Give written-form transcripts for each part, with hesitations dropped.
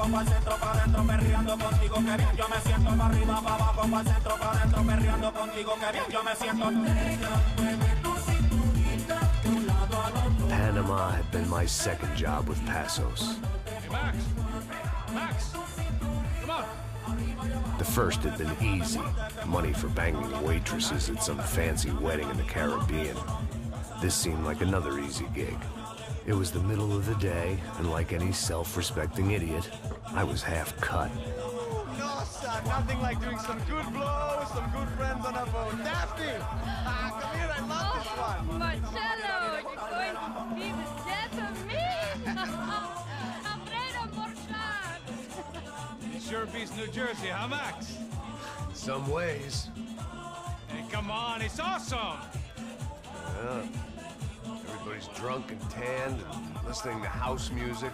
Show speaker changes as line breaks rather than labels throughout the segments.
abajo, pa'l centro, pa' adentro, perreando contigo, que bien yo me siento. Pa' arriba, pa' abajo, pa'l centro, pa' adentro, perreando contigo, que bien yo me siento.
Panama had been my second job with Passos.
Hey, Max! Max! Come on!
The first had been easy. Money for banging waitresses at some fancy wedding in the Caribbean. This seemed like another easy gig. It was the middle of the day, and like any self-respecting idiot, I was half cut.
No, son, nothing like doing some good blows, some good friends on a boat. Daphne! Come here, I love this one.
Marcello, you're going to be the death of me? Alfredo Morchat.
It sure beats New Jersey, huh, Max?
Some ways.
Hey, come on, it's awesome!
Yeah. Everybody's drunk and tanned and listening to house music.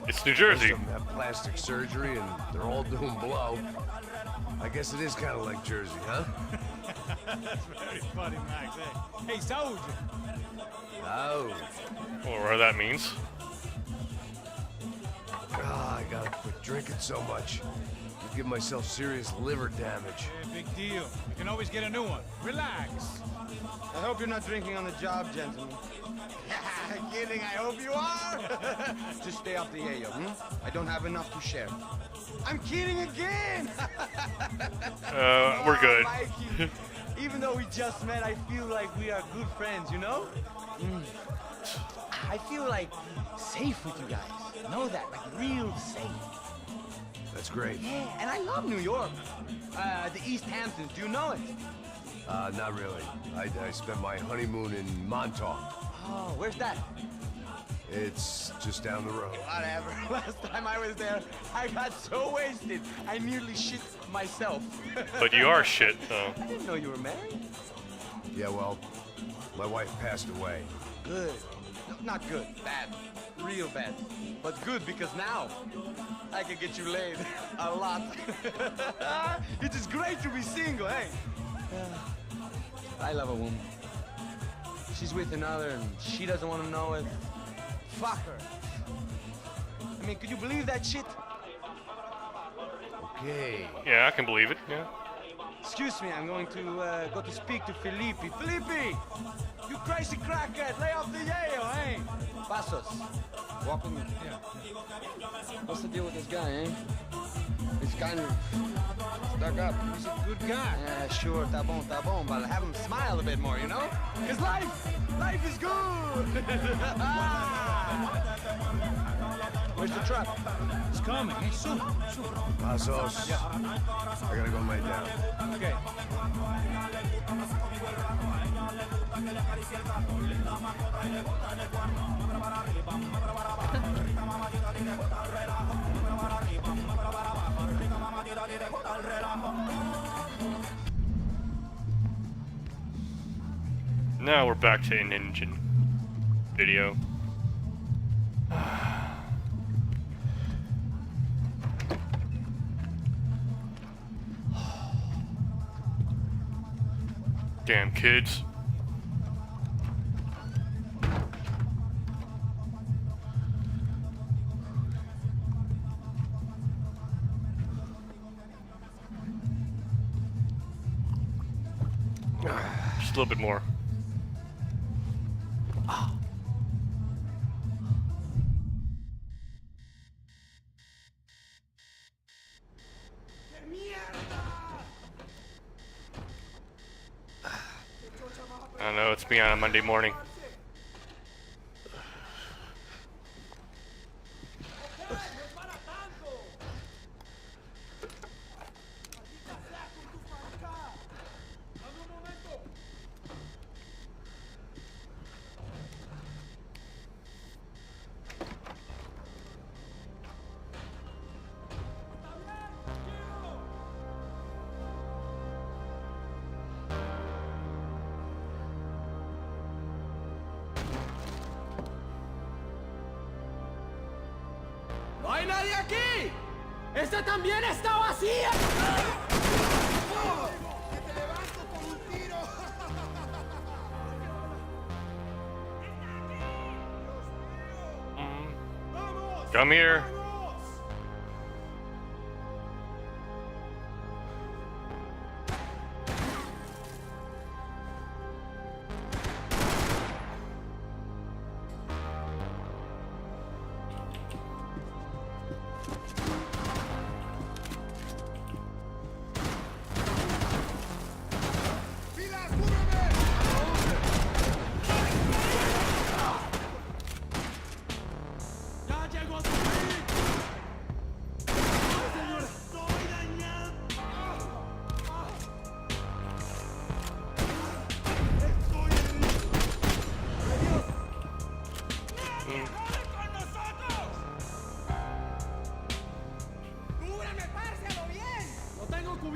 It's New Jersey.
Some have plastic surgery and they're all doing blow. I guess it is kind of like Jersey, huh?
That's very funny, Max. Hey, Saúde!
Oh.
Or whatever that means.
I gotta quit drinking so much. Could give myself serious liver damage.
Hey, big deal. You can always get a new one. Relax.
I hope you're not drinking on the job, gentlemen. Kidding, I hope you are. Just stay off the yayo, I don't have enough to share. I'm kidding again.
We're good.
Mikey, even though we just met, I feel like we are good friends, you know? I feel like safe with you guys. Know that, like real safe.
That's great.
Yeah, and I love New York. The East Hamptons, do you know it?
Not really. I spent my honeymoon in Montauk.
Oh, where's that?
It's just down the road.
Whatever. Last time I was there, I got so wasted, I nearly shit myself.
But you are shit, though.
I didn't know you were married.
Yeah, well, my wife passed away.
Good. No, not good. Bad. Real bad. But good because now I can get you laid a lot. It is great to be single, hey? I love a woman. She's with another and she doesn't want to know it. Fuck her. I mean, could you believe that shit?
Okay.
Yeah, I can believe it, yeah.
Excuse me, I'm going to go to speak to Felipe. Felipe! You crazy crackhead! Lay off the yayo, hey? Passos. Walk with me.
Yeah.
What's the deal with this guy, eh? He's kind of stuck up.
He's a good guy.
Yeah, sure, tá bom, but have him smile a bit more, you know? Cause life is good! Where's the truck?
It's coming. Hey, soon.
Passos.
Yeah.
I gotta go lay down.
Okay.
Now we're back to an engine video. Damn kids. Just a little bit more. I know, it's me on a Monday morning.
¡No hay nadie aquí! ¡Esta también está vacía! ¡Que te levanto con un tiro!
Come here.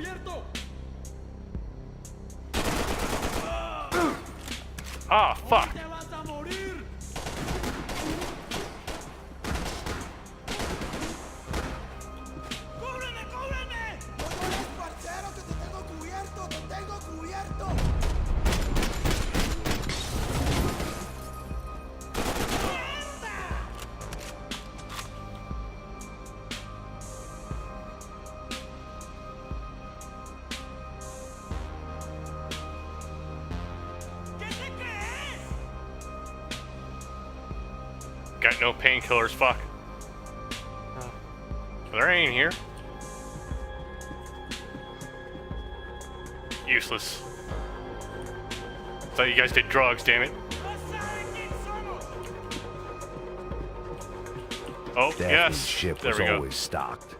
descubierto.
Ah, fuck.
Te vas a morir. ¡Cúbreme, cúbreme!
¡No llores, parcero, que te tengo cubierto! ¡Te tengo cubierto!
¿Qué te crees?
Got no painkillers, fuck. There ain't here. Useless. Thought you guys did drugs, damn it. Oh,
Daphne's
yes.
ship
There
was
we go.
always stocked.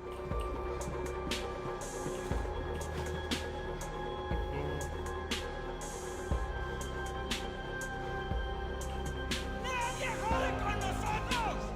¡Nadie jode con nosotros!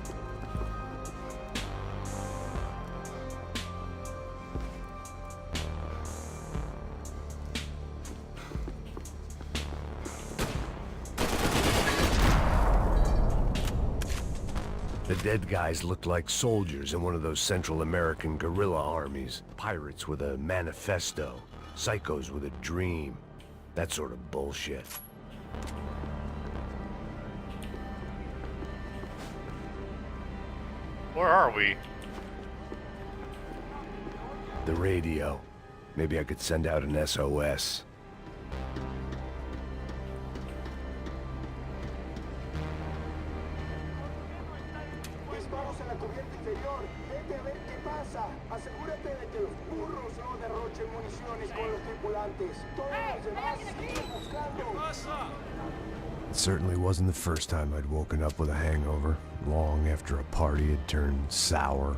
The dead guys looked like soldiers in one of those Central American guerrilla armies. Pirates with a manifesto. Psychos with a dream. That sort of bullshit.
Where are we?
The radio. Maybe I could send out an SOS.
Disparos en la cubierta inferior. Vete a ver qué pasa. Asegúrate de que los burros no derrochen municiones con los tripulantes. Todos los demás siguen buscando.
It certainly wasn't the first time I'd woken up with a hangover, long after a party had turned sour.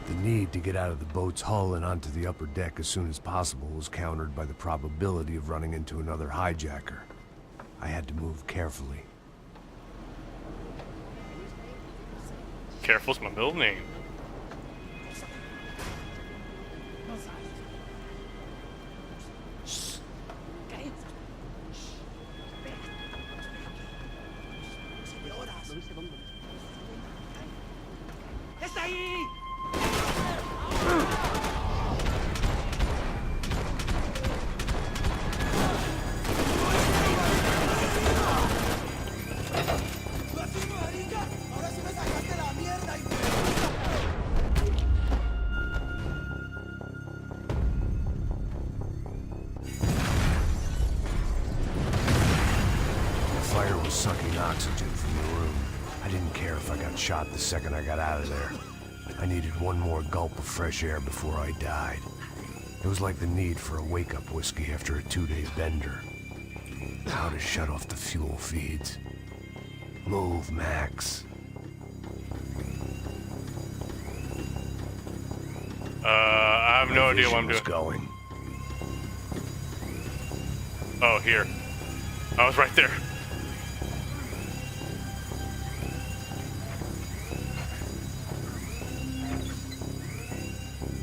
The need to get out of the boat's hull and onto the upper deck as soon as possible was countered by the probability of running into another hijacker. I had to move carefully.
Careful's my middle name.
¡Está ahí!
Ahora sí me sacaste la mierda y...
The fire was sucking oxygen from the room. I didn't care if I got shot the second I got out of there. I needed one more gulp of fresh air before I died. It was like the need for a wake-up whiskey after a 2-day bender. How to shut off the fuel feeds. Move, Max.
I have no idea what I'm
Vision
doing.
was going.
Oh, here. I was right there.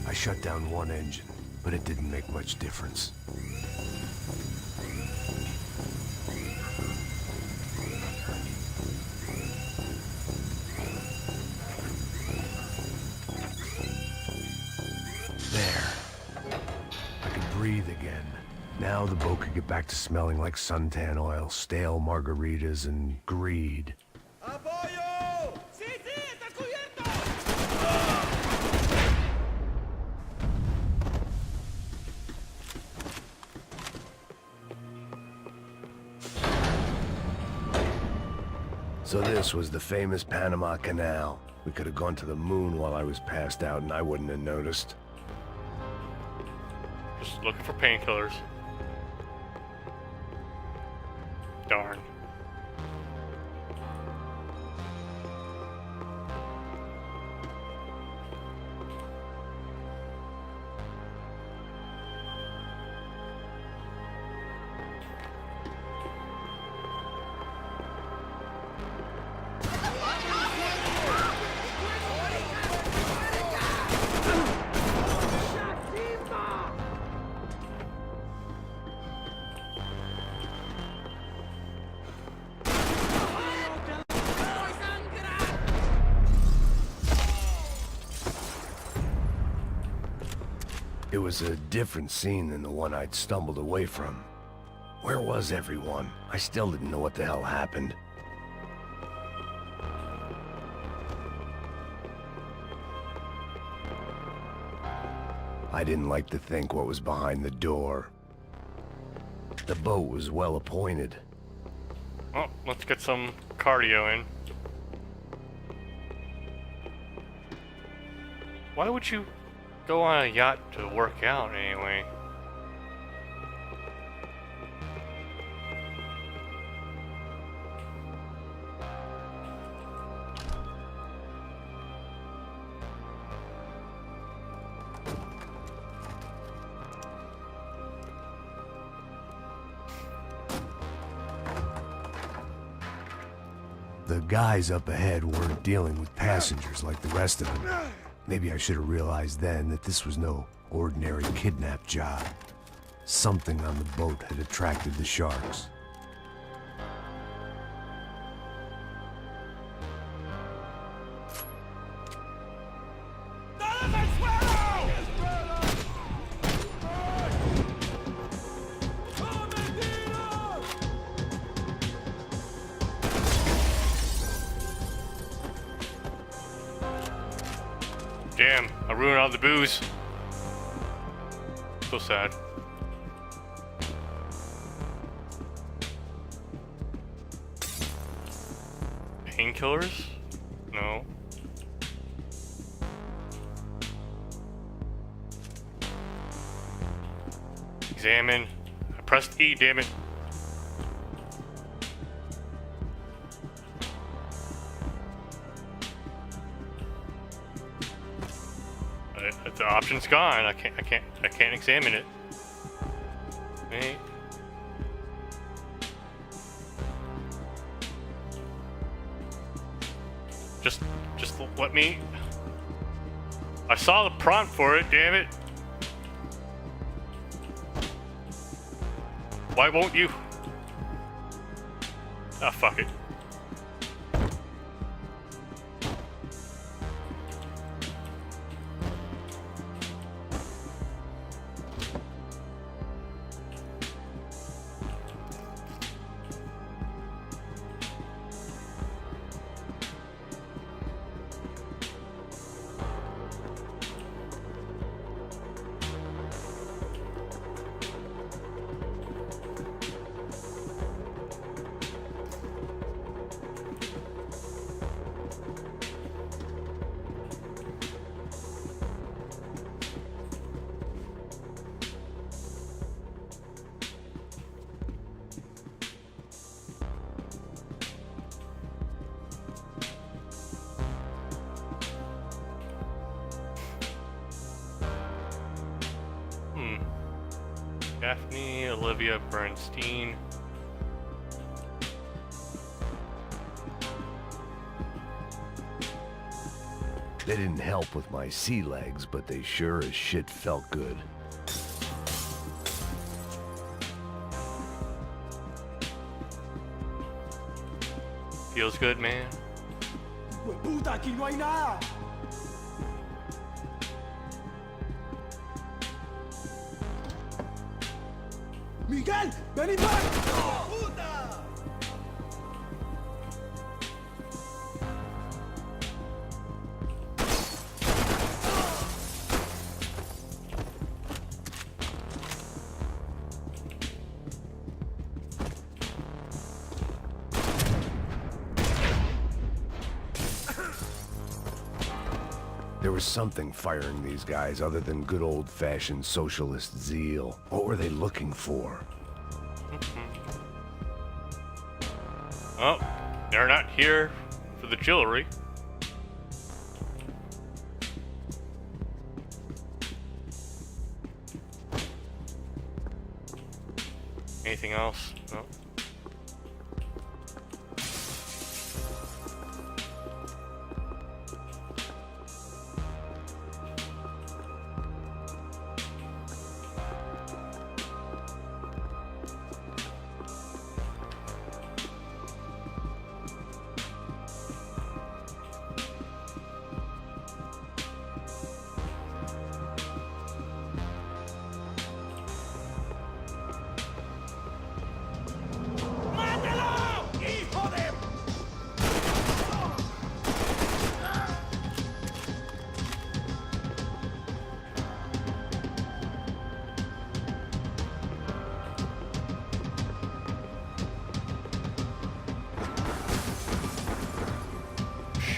I shut down one engine, but it didn't make much difference. There. I could breathe again. Now the boat could get back to smelling like suntan oil, stale margaritas, and greed.
¡Apoyo! ¡Sí, sí! ¡Estás cubierto!
So this was the famous Panama Canal. We could have gone to the moon while I was passed out and I wouldn't have noticed.
Just looking for painkillers. Darn.
It was a different scene than the one I'd stumbled away from. Where was everyone? I still didn't know what the hell happened. I didn't like to think what was behind the door. The boat was well appointed.
Oh, let's get some cardio in. Why would you go on a yacht to work out anyway?
The guys up ahead weren't dealing with passengers like the rest of them. Maybe I should have realized then that this was no ordinary kidnap job. Something on the boat had attracted the sharks.
Damn, I ruined all the booze. So sad. Painkillers? No. Examine. I pressed E, damn it. The option's gone. I can't examine it. Hey. Just let me. I saw the prompt for it, damn it. Why won't you? Ah, fuck it. Daphne, Olivia Bernstein.
They didn't help with my sea legs, but they sure as shit felt good.
Feels good, man.
¡Puta, aquí no hay nada! ¡Miguel! ¡Ven y ¡Puta!
There was something firing these guys other than good old-fashioned socialist zeal. What were they looking for?
Oh, they're not here for the jewelry. Anything else? No.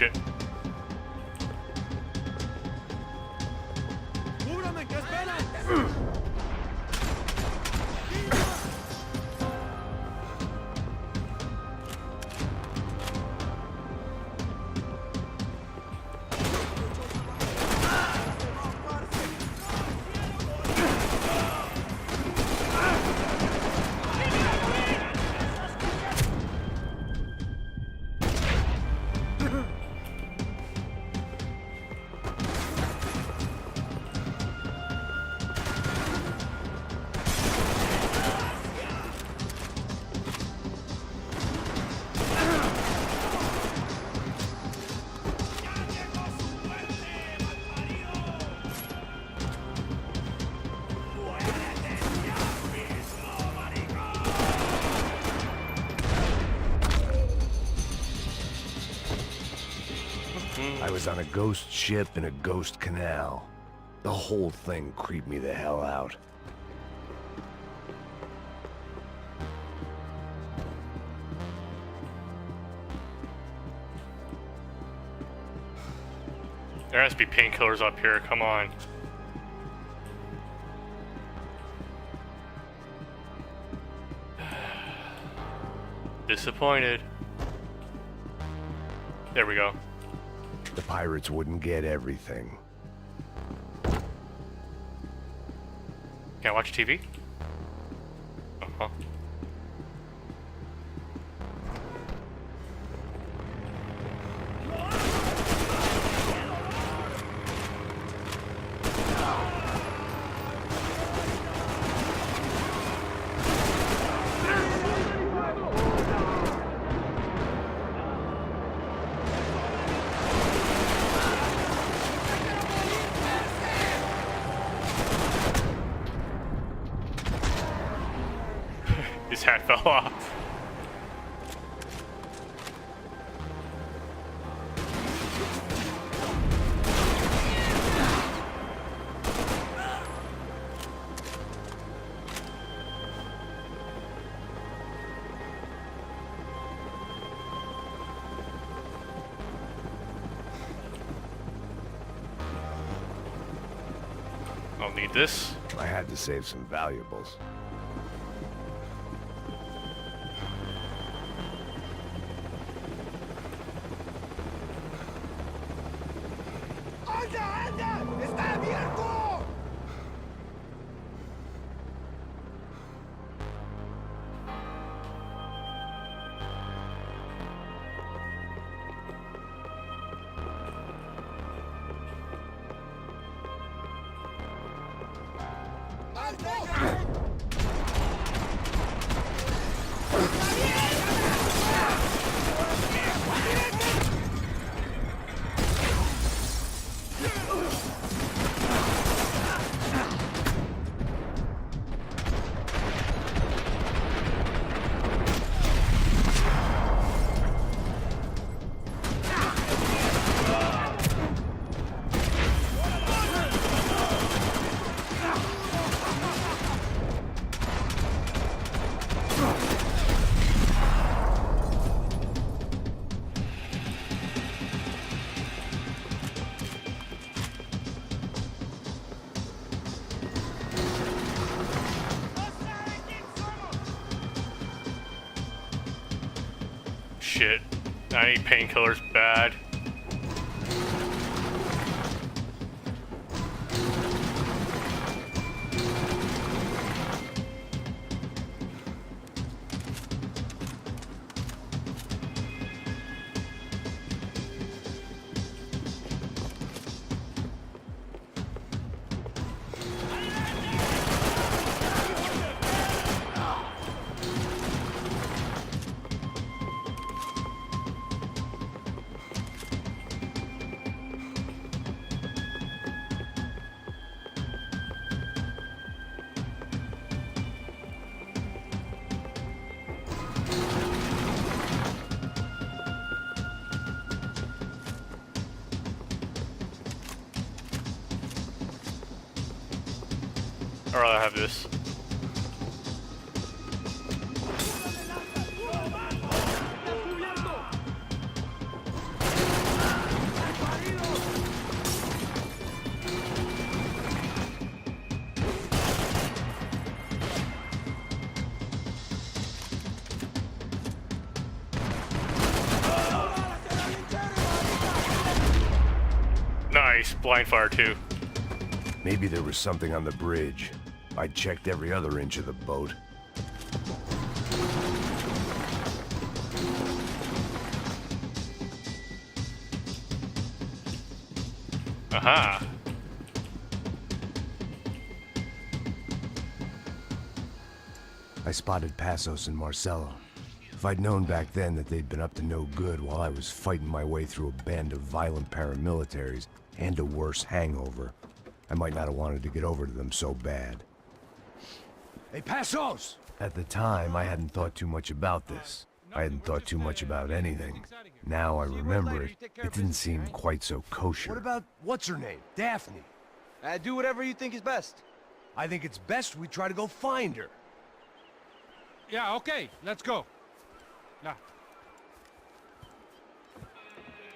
shit.
¡Cúbrame, qué esperan!
I was on a ghost ship in a ghost canal. The whole thing creeped me the hell out.
There has to be painkillers up here, come on. Disappointed. There we go.
The pirates wouldn't get everything.
Can I watch TV? Uh-huh. His hat fell off. I'll need this.
I had to save some valuables.
¡Está abierto!
Shit. I need painkillers bad. I'd rather have this. Nice. Blind fire, too.
Maybe there was something on the bridge. I checked every other inch of the boat.
Aha.
I spotted Passos and Marcelo. If I'd known back then that they'd been up to no good while I was fighting my way through a band of violent paramilitaries and a worse hangover, I might not have wanted to get over to them so bad.
Hey, Passos!
At the time, I hadn't thought too much about this. I hadn't thought too much about anything. Now I remember it, it didn't seem quite so kosher.
What about, what's her name? Daphne.
Do whatever you think is best.
I think it's best we try to go find her.
Yeah, okay, let's go. Now.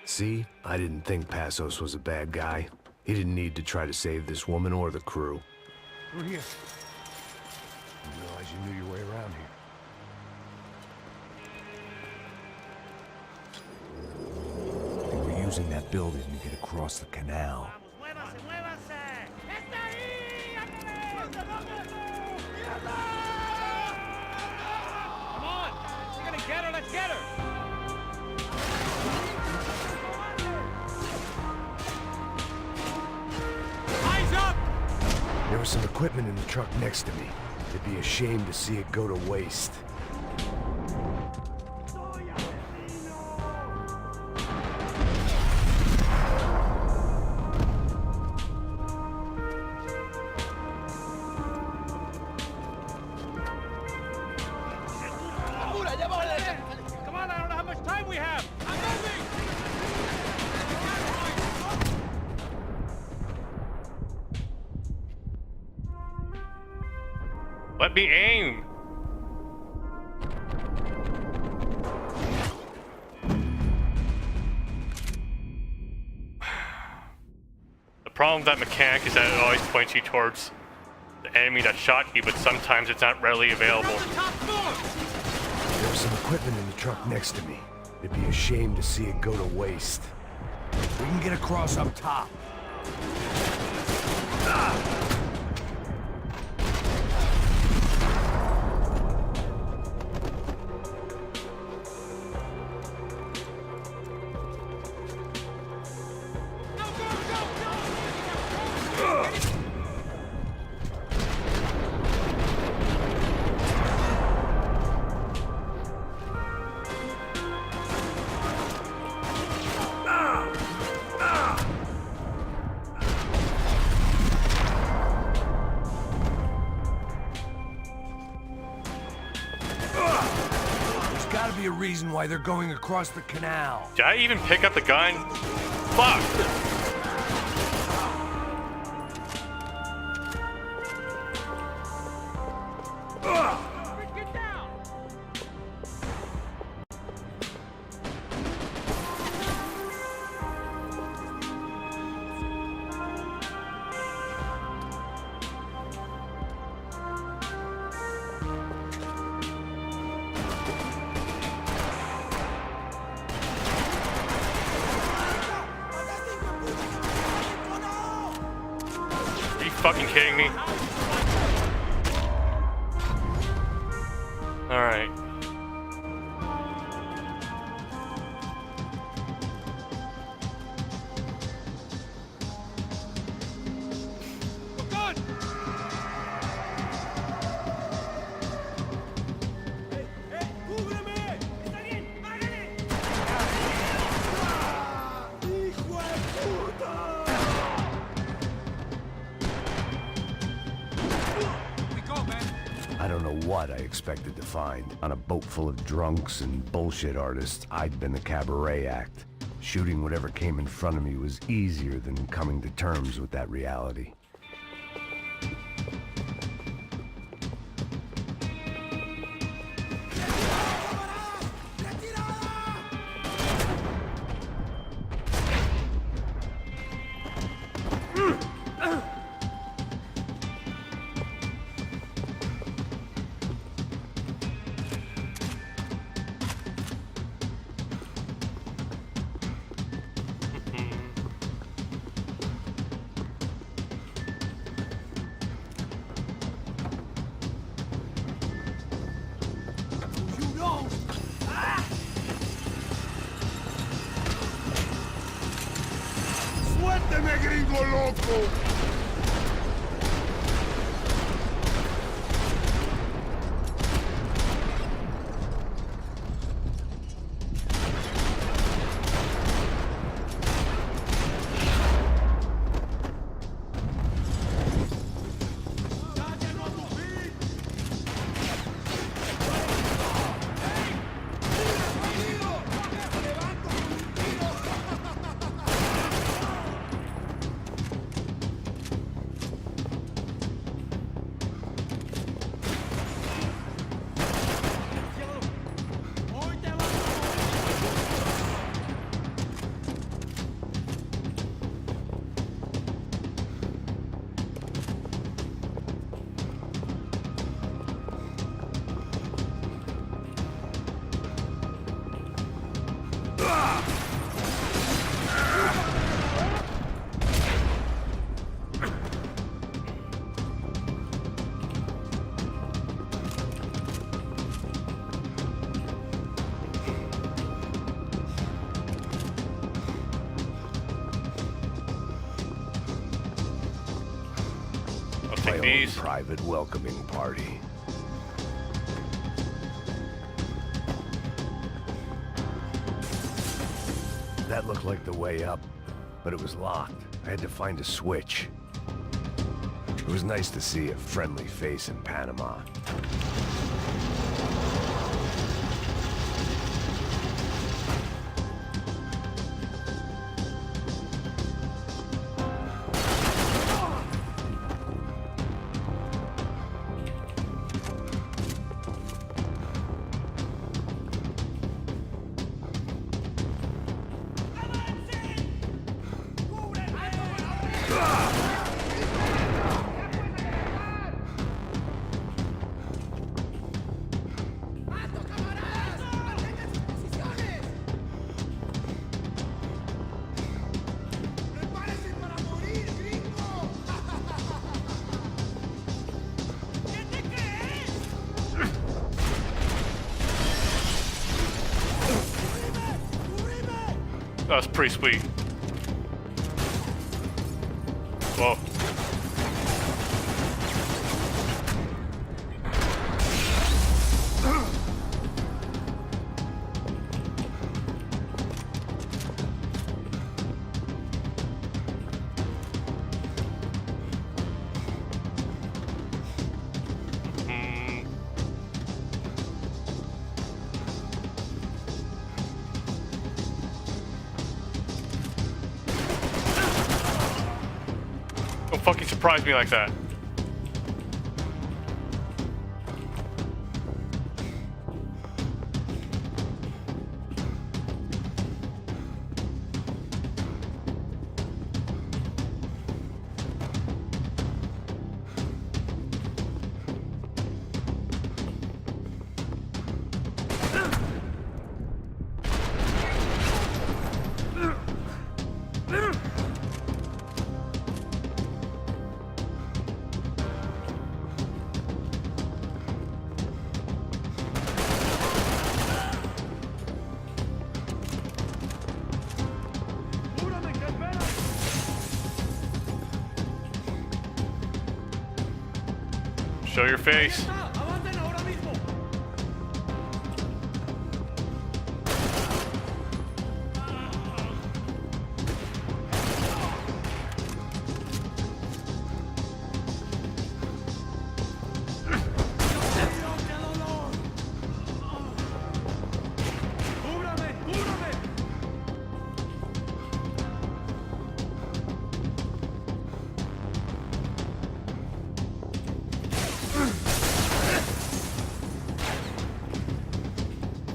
See? I didn't think Passos was a bad guy. He didn't need to try to save this woman or the crew.
We're here. Didn't realize you knew your way around here.
They were using that building to get across the canal.
Come on! You're gonna get her, let's get her! Eyes up!
There was some equipment in the truck next to me. It'd be a shame to see it go to waste.
Come on, I don't know how much time we have! I'm moving!
Let me aim! The problem with that mechanic is that it always points you towards the enemy that shot you, but sometimes it's not readily available.
There was some equipment in the truck next to me. It'd be a shame to see it go to waste.
We can get across up top. There's gotta be a reason why they're going across the canal.
Did I even pick up the gun? Fuck!
Get down!
Are you fucking kidding me? Alright.
Good!
I don't know what I expected to find. On a boat full of drunks and bullshit artists, I'd been the cabaret act. Shooting whatever came in front of me was easier than coming to terms with that reality.
¡Sígueme, gringo loco!
My own
These.
private welcoming party. That looked like the way up, but it was locked. I had to find a switch. It was nice to see a friendly face in Panama.
That was pretty sweet. Whoa. Don't fucking surprise me like that. Show your face.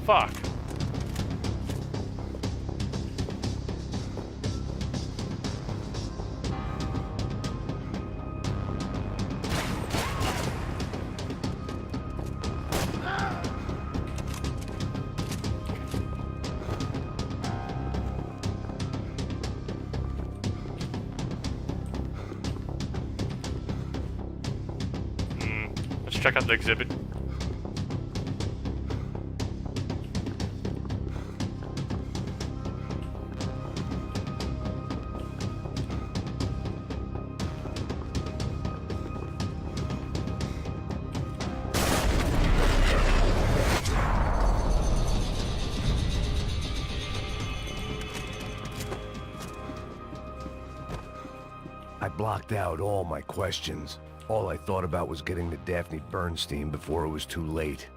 Fuck. Let's check out the exhibit.
blocked out all my questions. All I thought about was getting to Daphne Bernstein before it was too late.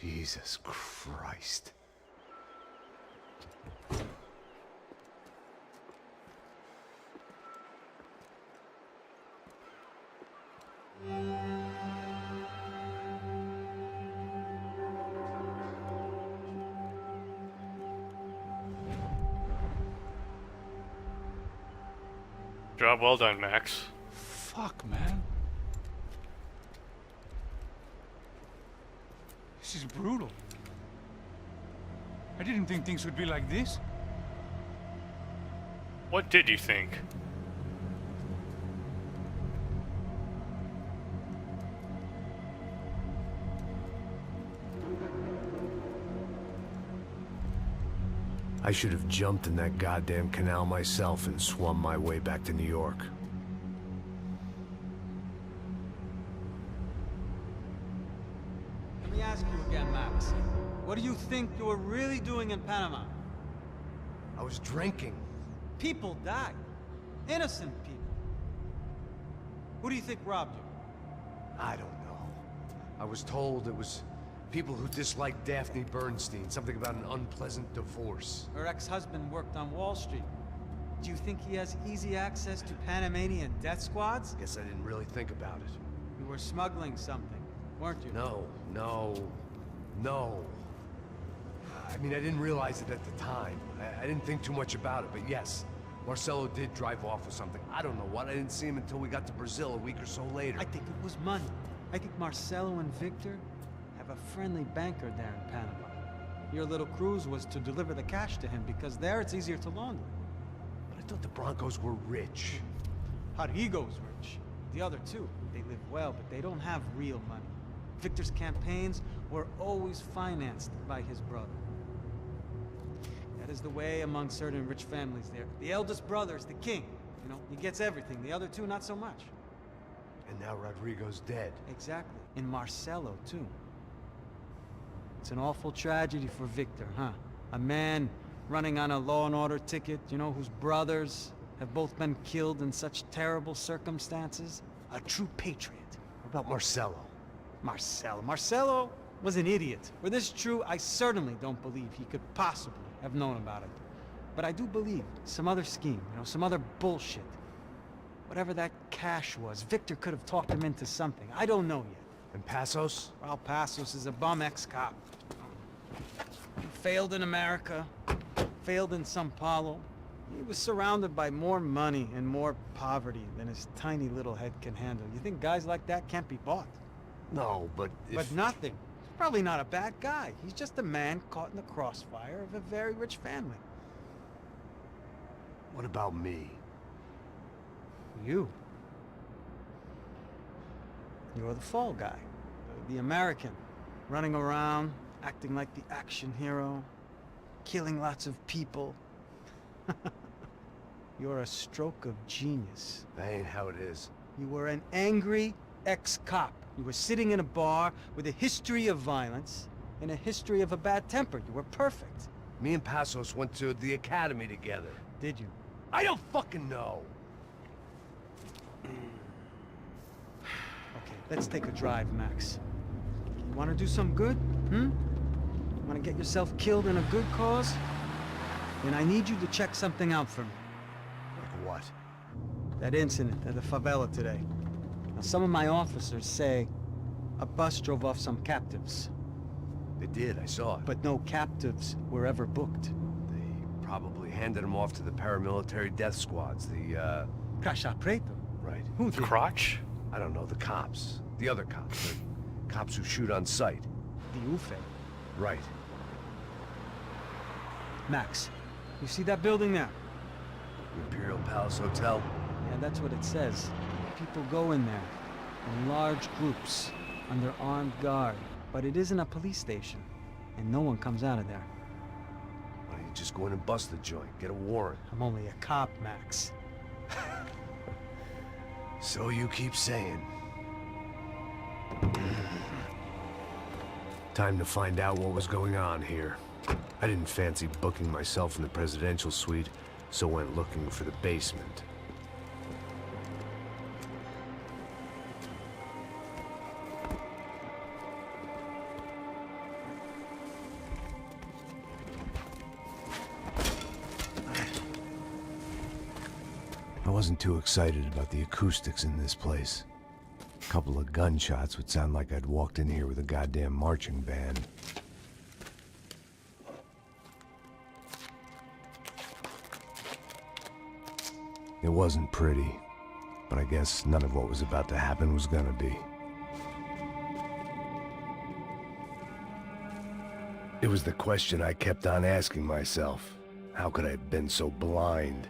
Jesus Christ.
Job well done, Max.
Fuck, man. This is brutal. I didn't think things would be like this.
What did you think?
I should have jumped in that goddamn canal myself and swum my way back to New York.
Let me ask you again, Max. What do you think you were really doing in Panama?
I was drinking.
People died. Innocent people. Who do you think robbed you?
I don't know. I was told it was people who disliked Daphne Bernstein, something about an unpleasant divorce.
Her ex-husband worked on Wall Street. Do you think he has easy access to Panamanian death squads?
Guess I didn't really think about it.
You were smuggling something, weren't you?
No. I mean, I didn't realize it at the time. I didn't think too much about it, but yes, Marcelo did drive off with something. I don't know what. I didn't see him until we got to Brazil a week or so later.
I think it was money. I think Marcelo and Victor have a friendly banker there in Panama. Your little cruise was to deliver the cash to him because there it's easier to launder.
But I thought the Broncos were rich.
Rodrigo's rich. The other two, they live well, but they don't have real money. Victor's campaigns were always financed by his brother. That is the way among certain rich families there. The eldest brother is the king. You know, he gets everything. The other two, not so much.
And now Rodrigo's dead.
Exactly. And Marcelo, too. It's an awful tragedy for Victor, huh? A man running on a law and order ticket, you know, whose brothers have both been killed in such terrible circumstances. A true patriot.
What about Marcelo?
Marcelo was an idiot. Were this true, I certainly don't believe he could possibly have known about it. But I do believe some other scheme, you know, some other bullshit. Whatever that cash was, Victor could have talked him into something. I don't know yet.
And Passos?
Well, Passos is a bum ex-cop. He failed in America, failed in Sao Paulo. He was surrounded by more money and more poverty than his tiny little head can handle. You think guys like that can't be bought?
No, but if...
But nothing. He's probably not a bad guy. He's just a man caught in the crossfire of a very rich family.
What about me?
You. You're the fall guy. The American. Running around, acting like the action hero. Killing lots of people. You're a stroke of genius.
That ain't how it is.
You were an angry ex-cop. You were sitting in a bar with a history of violence and a history of a bad temper. You were perfect.
Me and Passos went to the academy together.
Did you?
I don't fucking know.
Okay, let's take a drive, Max. You want to do some good? Want to get yourself killed in a good cause? Then I need you to check something out for me.
Like what?
That incident at the favela today. Now, some of my officers say a bus drove off some captives.
They did, I saw it.
But no captives were ever booked.
They probably handed them off to the paramilitary death squads, the,
Craccia Preto.
Right.
Who did?
Crotch?
I don't know, the cops. The other cops. The cops who shoot on sight.
The UFE.
Right.
Max, you see that building there?
Imperial Palace Hotel?
Yeah, that's what it says. People go in there, in large groups, under armed guard. But it isn't a police station, and no one comes out of there.
Why don't you just go in and bust the joint. Get a warrant.
I'm only a cop, Max.
So you keep saying. Time to find out what was going on here. I didn't fancy booking myself in the presidential suite, so went looking for the basement. I wasn't too excited about the acoustics in this place. A couple of gunshots would sound like I'd walked in here with a goddamn marching band. It wasn't pretty, but I guess none of what was about to happen was gonna be. It was the question I kept on asking myself. How could I have been so blind?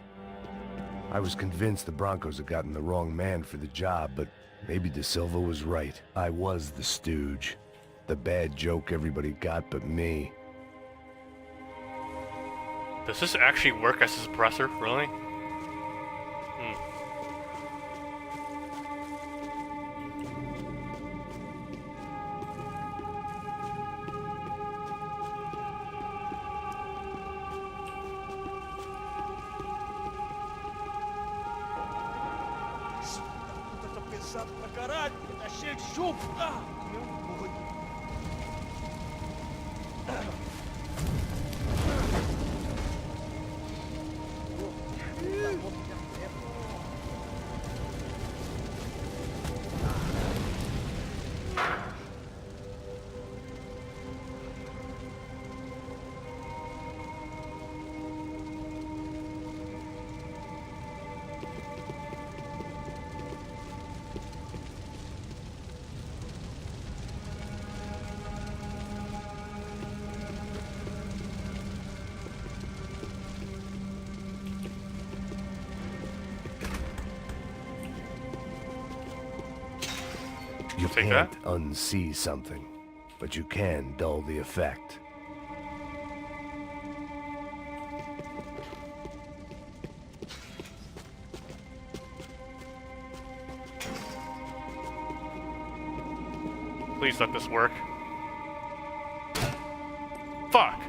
I was convinced the Broncos had gotten the wrong man for the job, but maybe De Silva was right. I was the stooge. The bad joke everybody got but me.
Does this actually work as a suppressor? Really?
You
Take
can't
that.
unsee something, but you can dull the effect.
Please let this work. Fuck!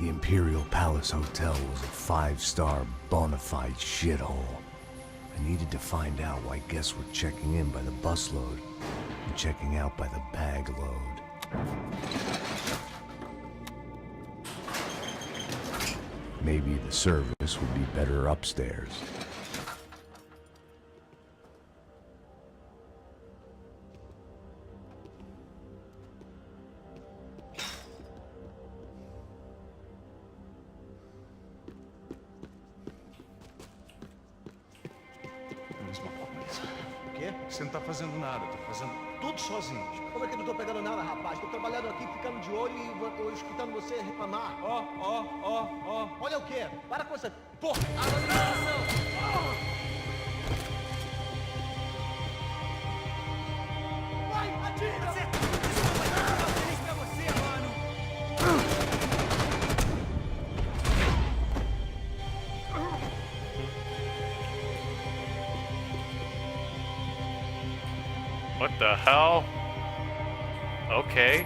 The Imperial Palace Hotel was a five-star bona fide shithole. I needed to find out why guests were checking in by the busload and checking out by the bag load. Maybe the service would be better upstairs.
Você não tá fazendo nada, tá fazendo tudo sozinho.
Como é que eu não tô pegando nada, rapaz? Tô trabalhando aqui, ficando de olho e tô escutando você reclamar. Ó. Olha o quê? Para com essa... Porra! Vai, atira! Isso vai dar feliz pra você, mano!
What the hell? Okay.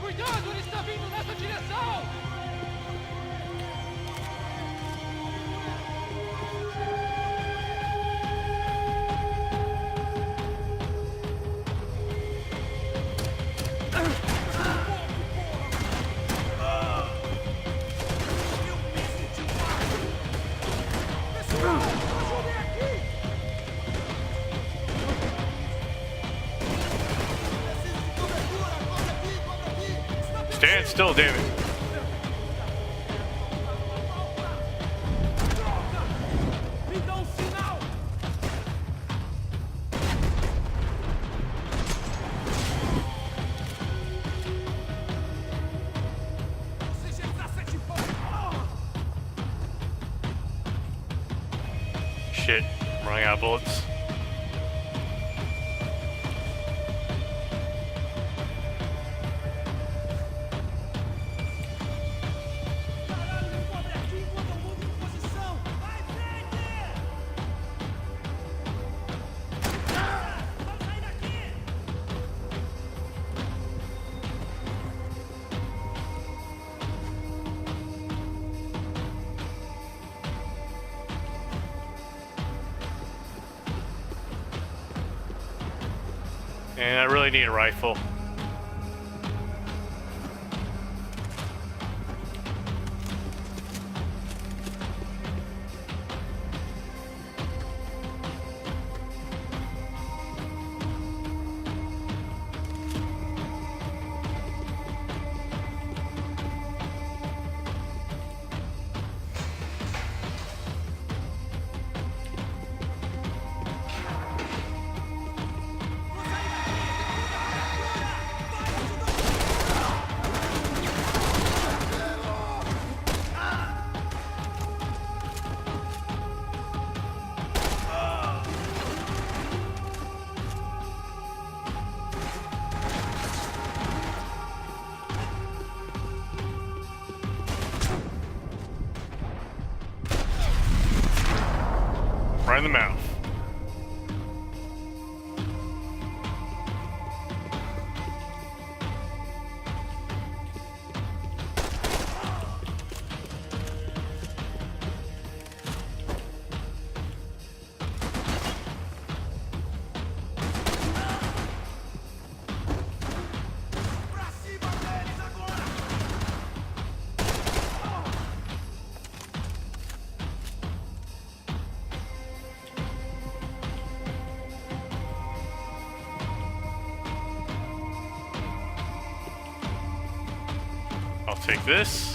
Cuidado, ele está vindo nessa direção!
Stand still, damn it. Shit, I'm running out of bullets. And I really need a rifle. Right in the mouth. I'll take this.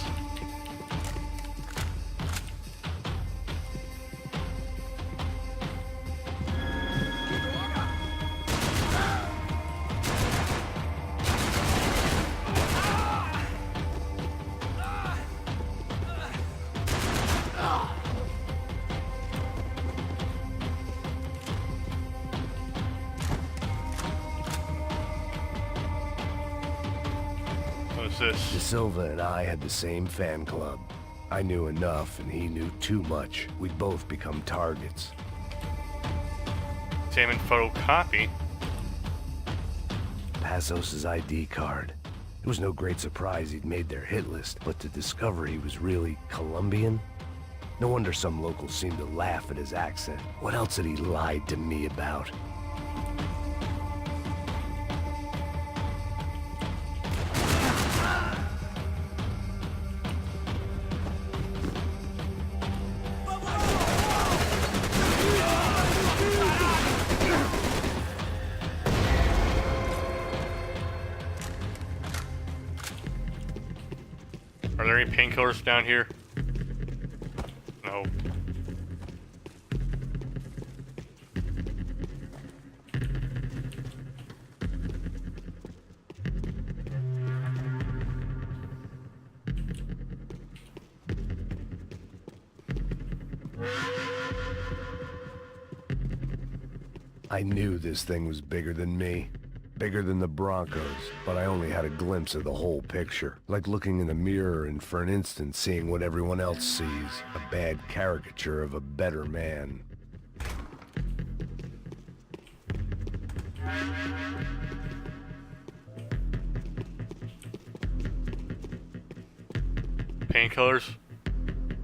De
Silva and I had the same fan club. I knew enough and he knew too much. We'd both become targets.
Examine photocopy.
Passos' ID card. It was no great surprise he'd made their hit list, but to discover he was really Colombian? No wonder some locals seemed to laugh at his accent. What else had he lied to me about?
Are there any painkillers down here? No.
I knew this thing was bigger than me. Bigger than the Broncos, but I only had a glimpse of the whole picture. Like looking in the mirror and for an instant seeing what everyone else sees. A bad caricature of a better man.
Painkillers?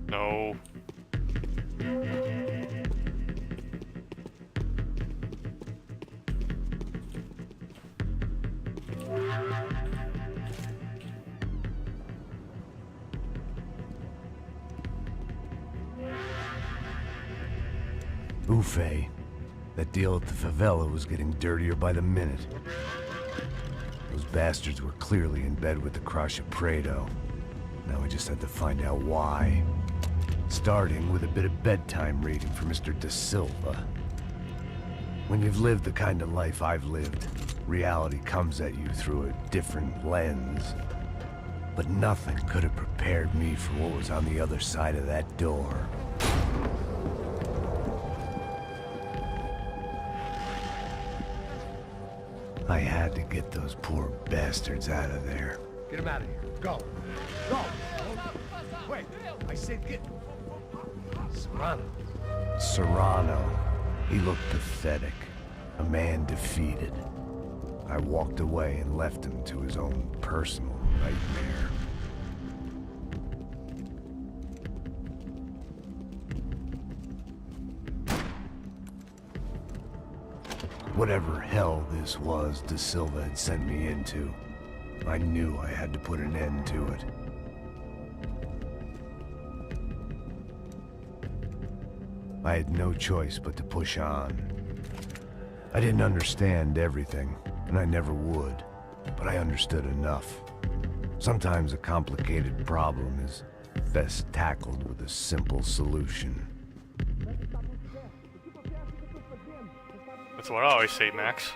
No.
Buffet. That deal at the favela was getting dirtier by the minute. Those bastards were clearly in bed with the Crush of Prado. Now we just had to find out why. Starting with a bit of bedtime reading for Mr. Da Silva. When you've lived the kind of life I've lived, reality comes at you through a different lens. But nothing could have prepared me for what was on the other side of that door. I had to get those poor bastards out of there.
Get him out of here. Go. Go. Wait. I said get. Serrano.
Serrano. He looked pathetic. A man defeated. I walked away and left him to his own personal nightmare. Whatever hell this was Da Silva had sent me into, I knew I had to put an end to it. I had no choice but to push on. I didn't understand everything, and I never would, but I understood enough. Sometimes a complicated problem is best tackled with a simple solution.
That's what I always say, Max.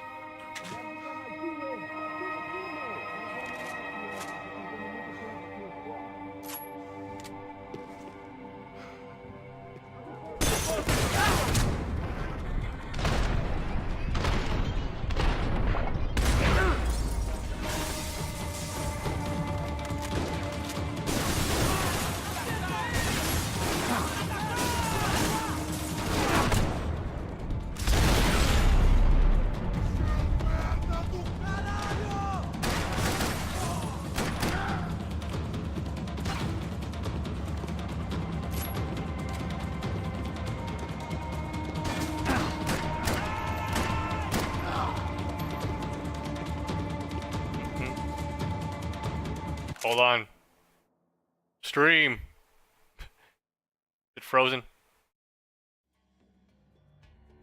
Hold on. Stream. Is it frozen?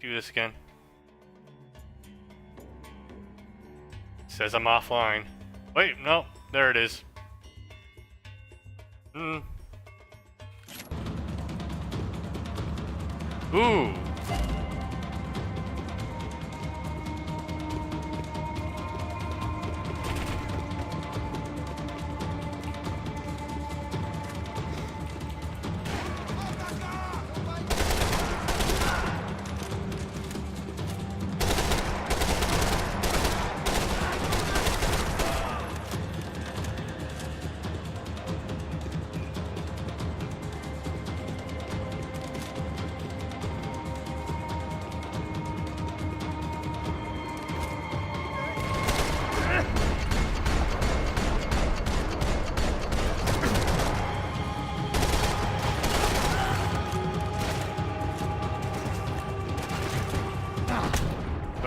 Do this again. It says I'm offline. Wait, no, there it is. Ooh.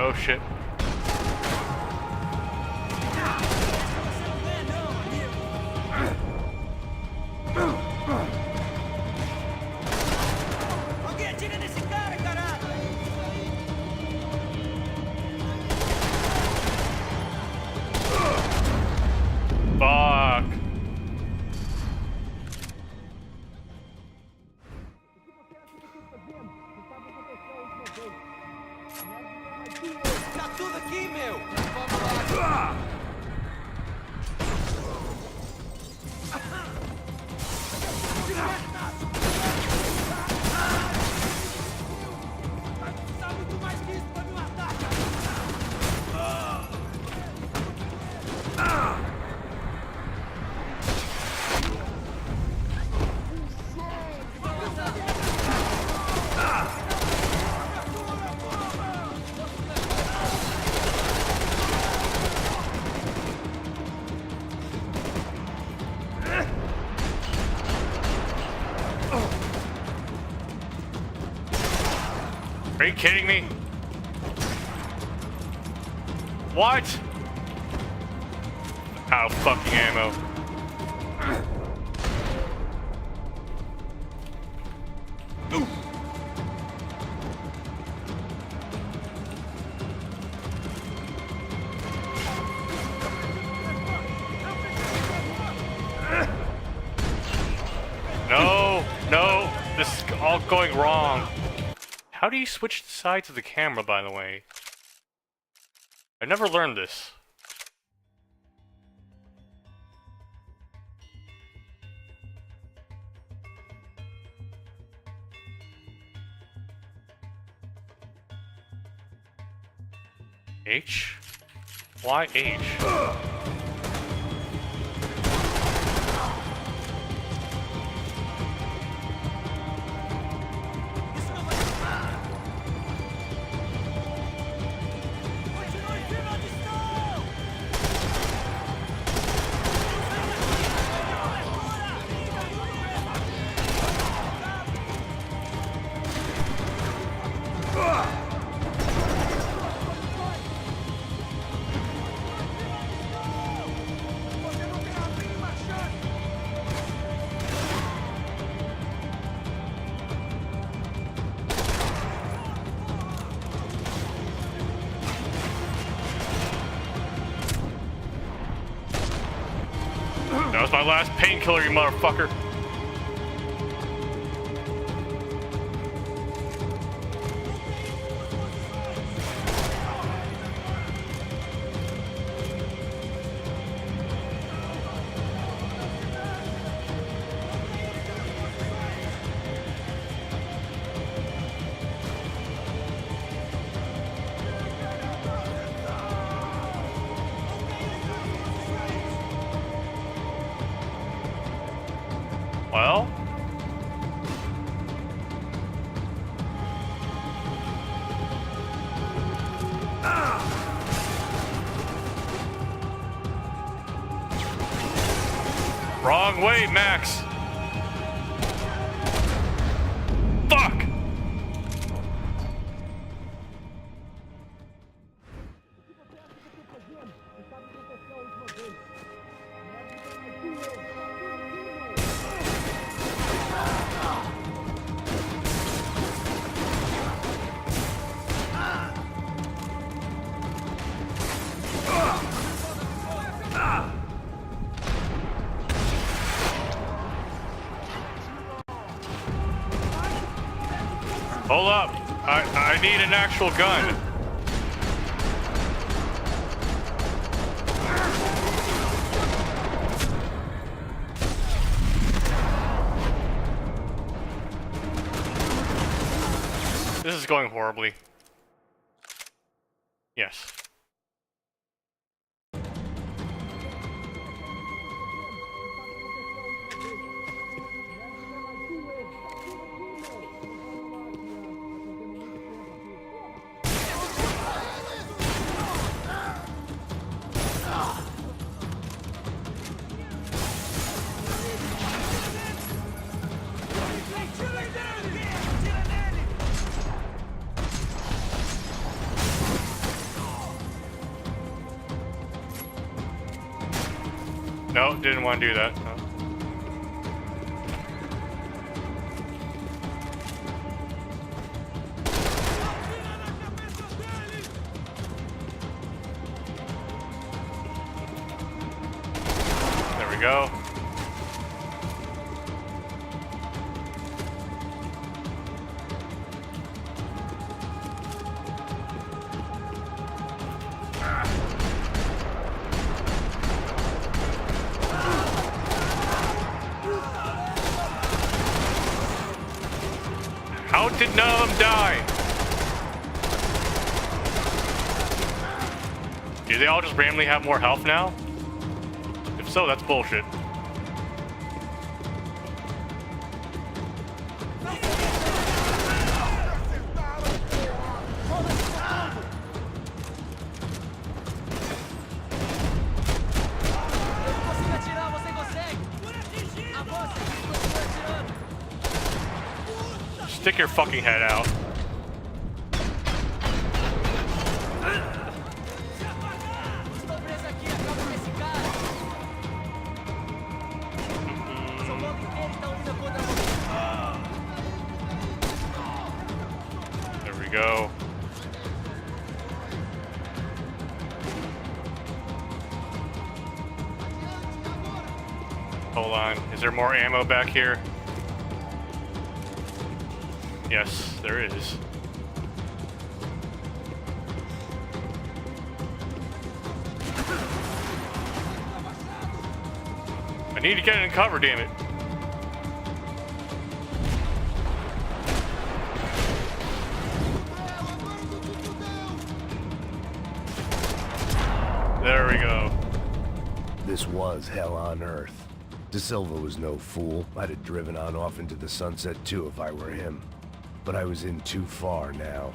Oh shit. Fuck.
Tá tudo aqui, meu! Tá muito mais que isso pra me matar!
Are you kidding me? What? Out of fucking ammo. going wrong? How do you switch the sides of the camera, by the way? I never learned this. H? Why H? That was my last painkiller, you motherfucker. Well? Wrong way, Max! Fuck! Hold up! I need an actual gun. This is going horribly. Yes. No, didn't want to do that. No. There we go. How did none of them die? Do they all just randomly have more health now? If so, that's bullshit. Stick your fucking head out. There we go. Hold on. Is there more ammo back here? Yes, there is. I need to get in cover, damn it. There we go.
This was hell on earth. De Silva was no fool. I'd have driven on off into the sunset too if I were him. But I was in too far now.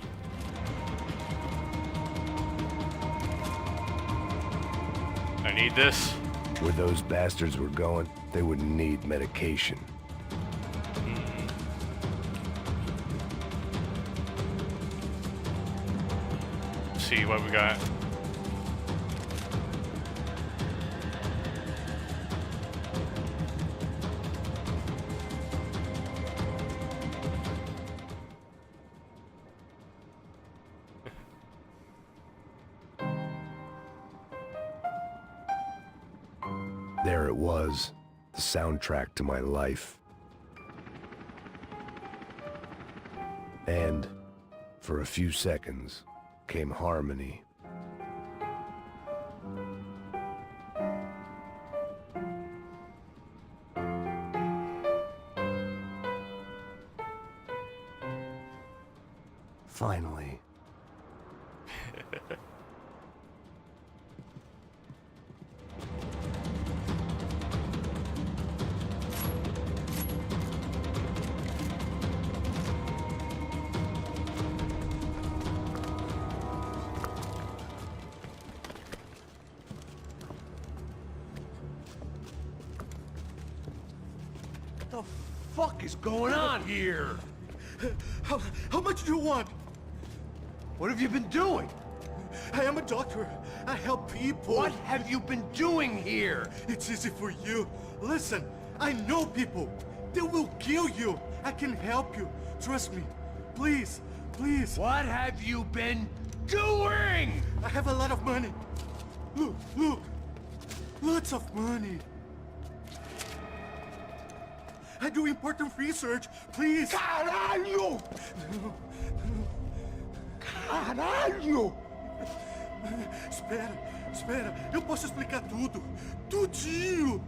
I need this.
Where those bastards were going, they wouldn't need medication.
Let's see what we got.
There it was, the soundtrack to my life. And, for a few seconds, came harmony. Finally.
What the fuck is going on here?
How much do you want?
What have you been doing?
I am a doctor. I help people.
What have you been doing here?
It's easy for you. Listen, I know people. They will kill you. I can help you. Trust me. Please, please.
What have you been doing?
I have a lot of money. Look, look. Lots of money. I do important research. Please.
Caralho! Caralho!
Espera, espera. Eu posso explicar tudo. Tudinho.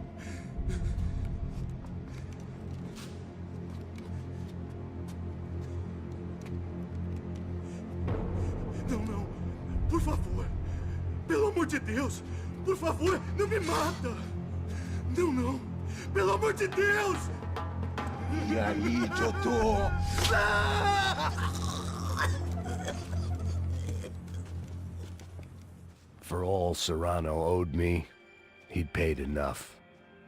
Não, não. Por favor. Pelo amor de Deus. Por favor, não me mata. Não, não. Pelo amor de Deus.
E aí, doutor?
For all Serrano owed me, he'd paid enough.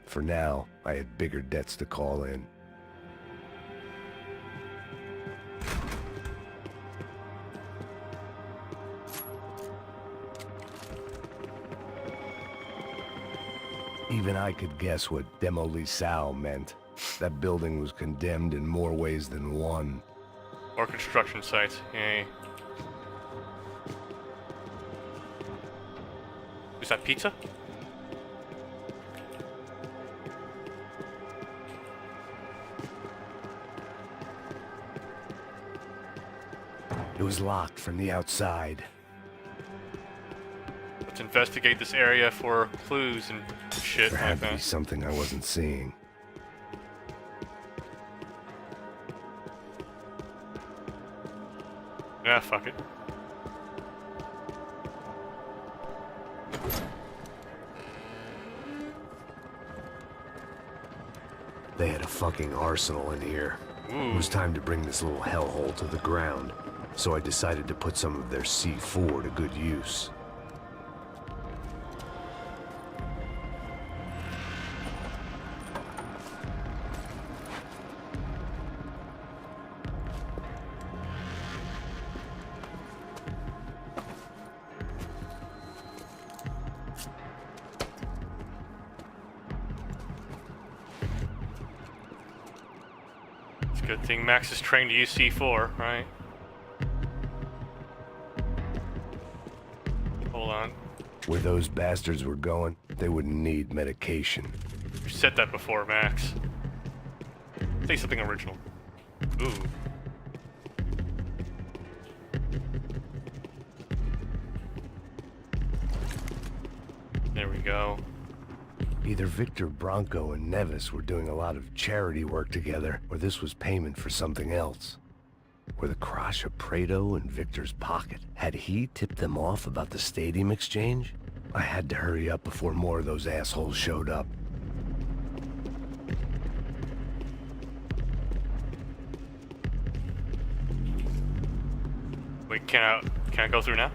For now, I had bigger debts to call in. Even I could guess what Demolisal meant. That building was condemned in more ways than one.
Or construction sites, yay. Is that pizza?
It was locked from the outside.
Let's investigate this area for clues and shit
There
like
had to be
that.
something I wasn't seeing.
Yeah, fuck it.
They had a fucking arsenal in here.
Ooh.
It was time to bring this little hellhole to the ground, so I decided to put some of their C4 to good use.
It's a good thing Max is trained to use C4, right? Hold on.
Where those bastards were going, they wouldn't need medication.
You said that before, Max. Say something original. Ooh. There we go.
Either Victor Bronco and Nevis were doing a lot of charity work together, or this was payment for something else. Were the Crasha Prado in Victor's pocket? Had he tipped them off about the stadium exchange? I had to hurry up before more of those assholes showed up.
Wait, can I go through now?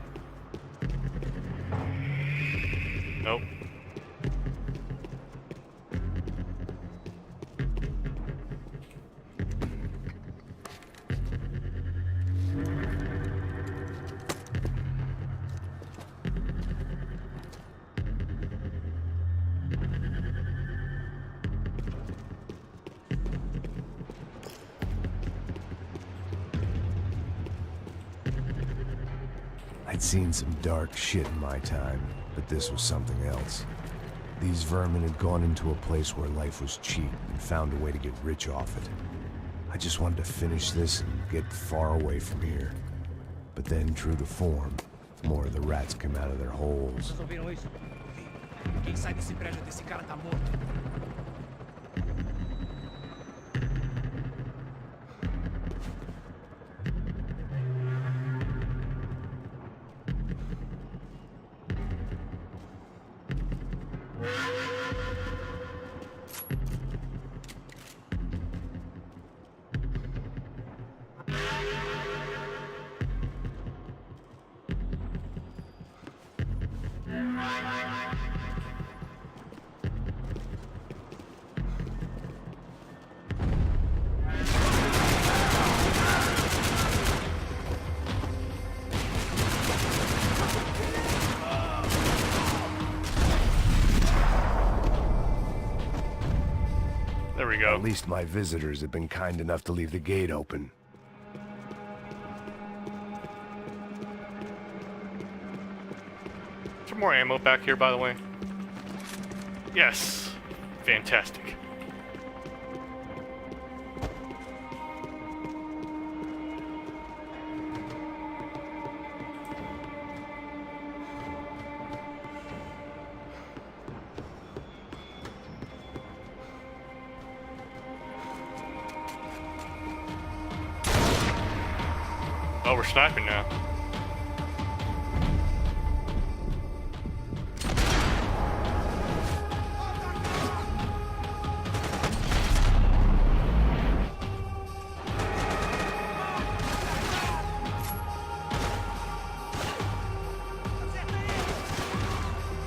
Nope.
I'd seen some dark shit in my time, but this was something else. These vermin had gone into a place where life was cheap and found a way to get rich off it. I just wanted to finish this and get far away from here. But then, true to form, more of the rats came out of their holes.
Vocês ouviram isso? Quem sai desse prédio desse cara tá morto.
There we go.
At least my visitors have been kind enough to leave the gate open.
Is there more ammo back here, by the way? Yes. Fantastic. Oh, we're sniping now.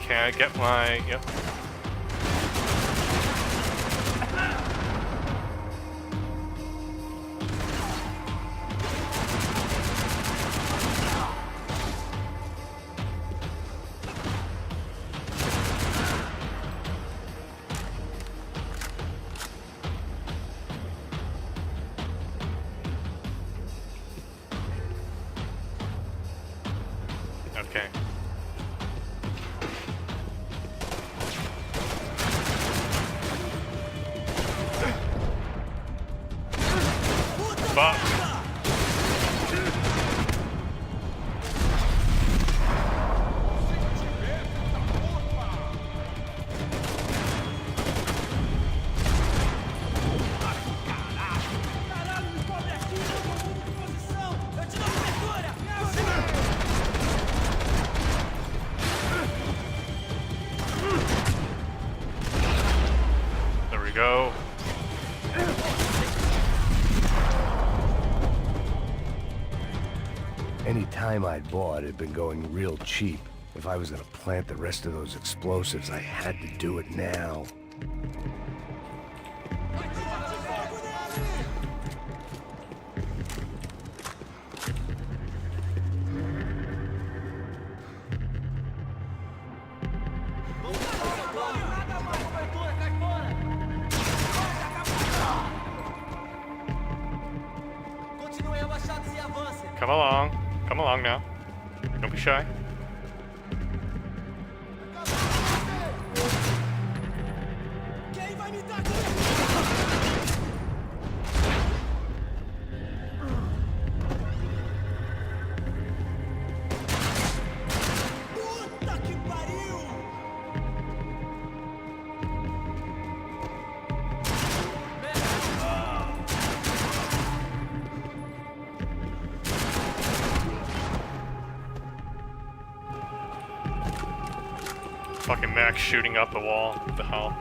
Can I get my... Yep. Okay. Fuck. There we go.
Any time I'd bought had been going real cheap. If I was gonna plant the rest of those explosives, I had to do it now.
Come along now. Don't be shy. Fucking Max shooting up a wall. What the hell?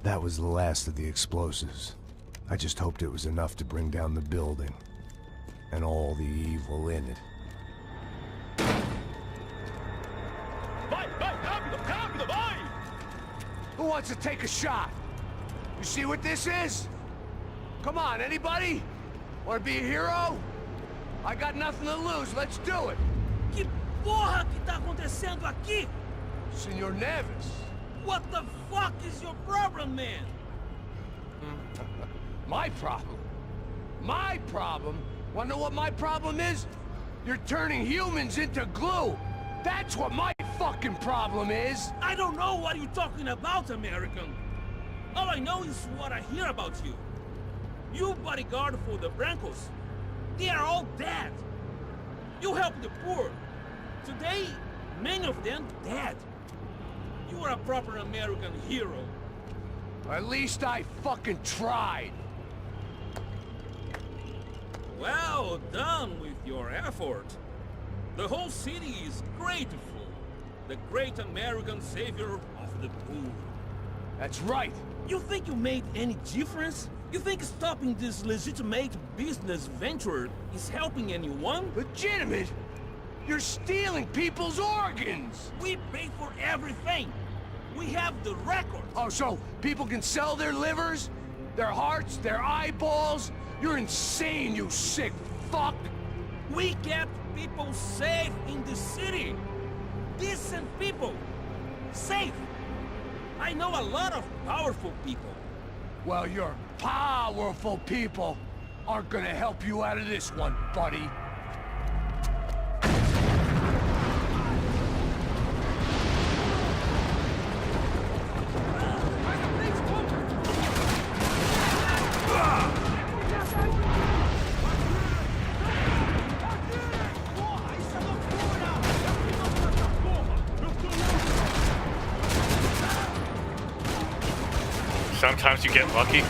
That was the last of the explosives. I just hoped it was enough to bring down the building. And all the evil in it.
Who wants to take a shot? You see what this is? Come on, anybody? Want to be a hero? I got nothing to lose, let's do it!
Que porra que tá acontecendo aqui?
Senor Neves.
What the fuck is your problem, man?
My problem? My problem? Wanna know what my problem is? You're turning humans into glue! That's what my fucking problem is!
I don't know what you're talking about, American. All I know is what I hear about you. You bodyguard for the Brancos. They are all dead. You help the poor. Today, many of them dead. You are a proper American hero.
At least I fucking tried.
Well done with your effort. The whole city is grateful. The great American savior of the poor.
That's right.
You think you made any difference? You think stopping this legitimate business venture is helping anyone?
Legitimate? You're stealing people's organs!
We pay for everything. We have the record.
Oh, so people can sell their livers? Their hearts? Their eyeballs? You're insane, you sick fuck!
We kept people safe in the city. Decent people. Safe. I know a lot of powerful people.
Well, your powerful people aren't gonna help you out of this one, buddy.
Sometimes you get lucky.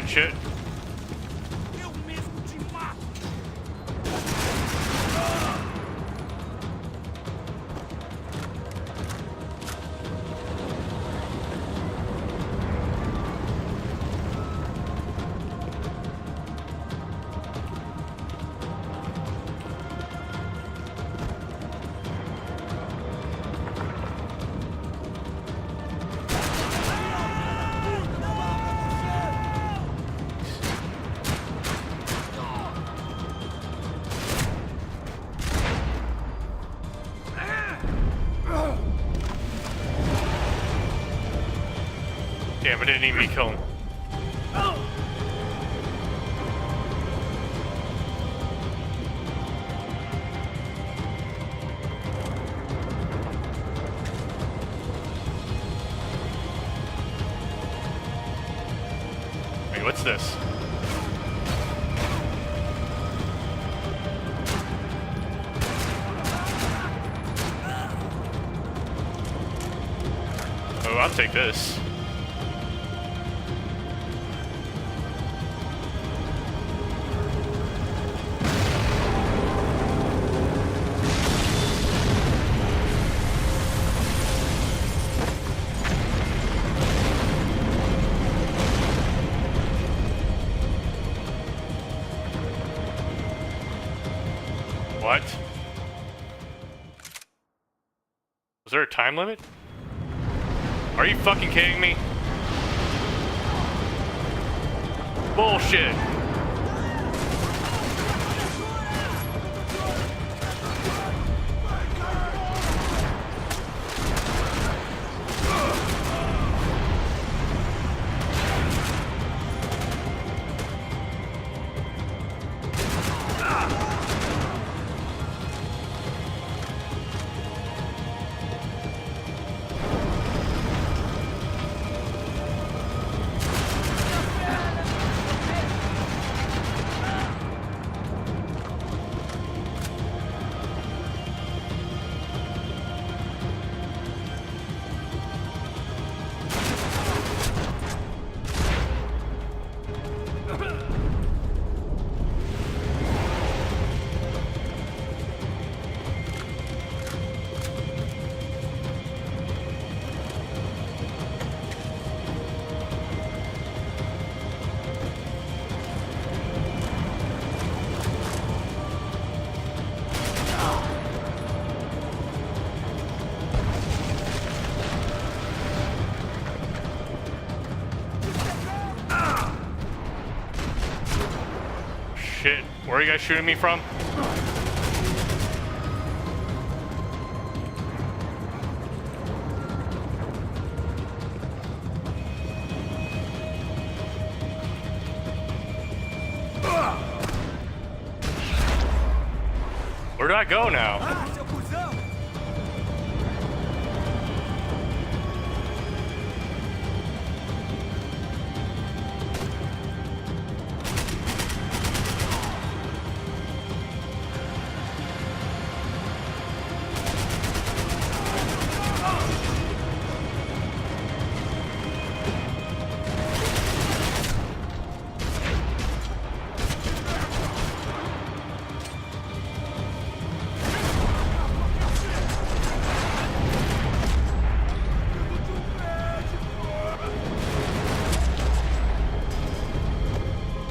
Shit.
Eu mesmo te mato.
Damn, I didn't even need to kill him. Wait, what's this? Oh, I'll take this. What? Was there a time limit? Are you fucking kidding me? Bullshit. Shit, where are you guys shooting me from? Where do I go now?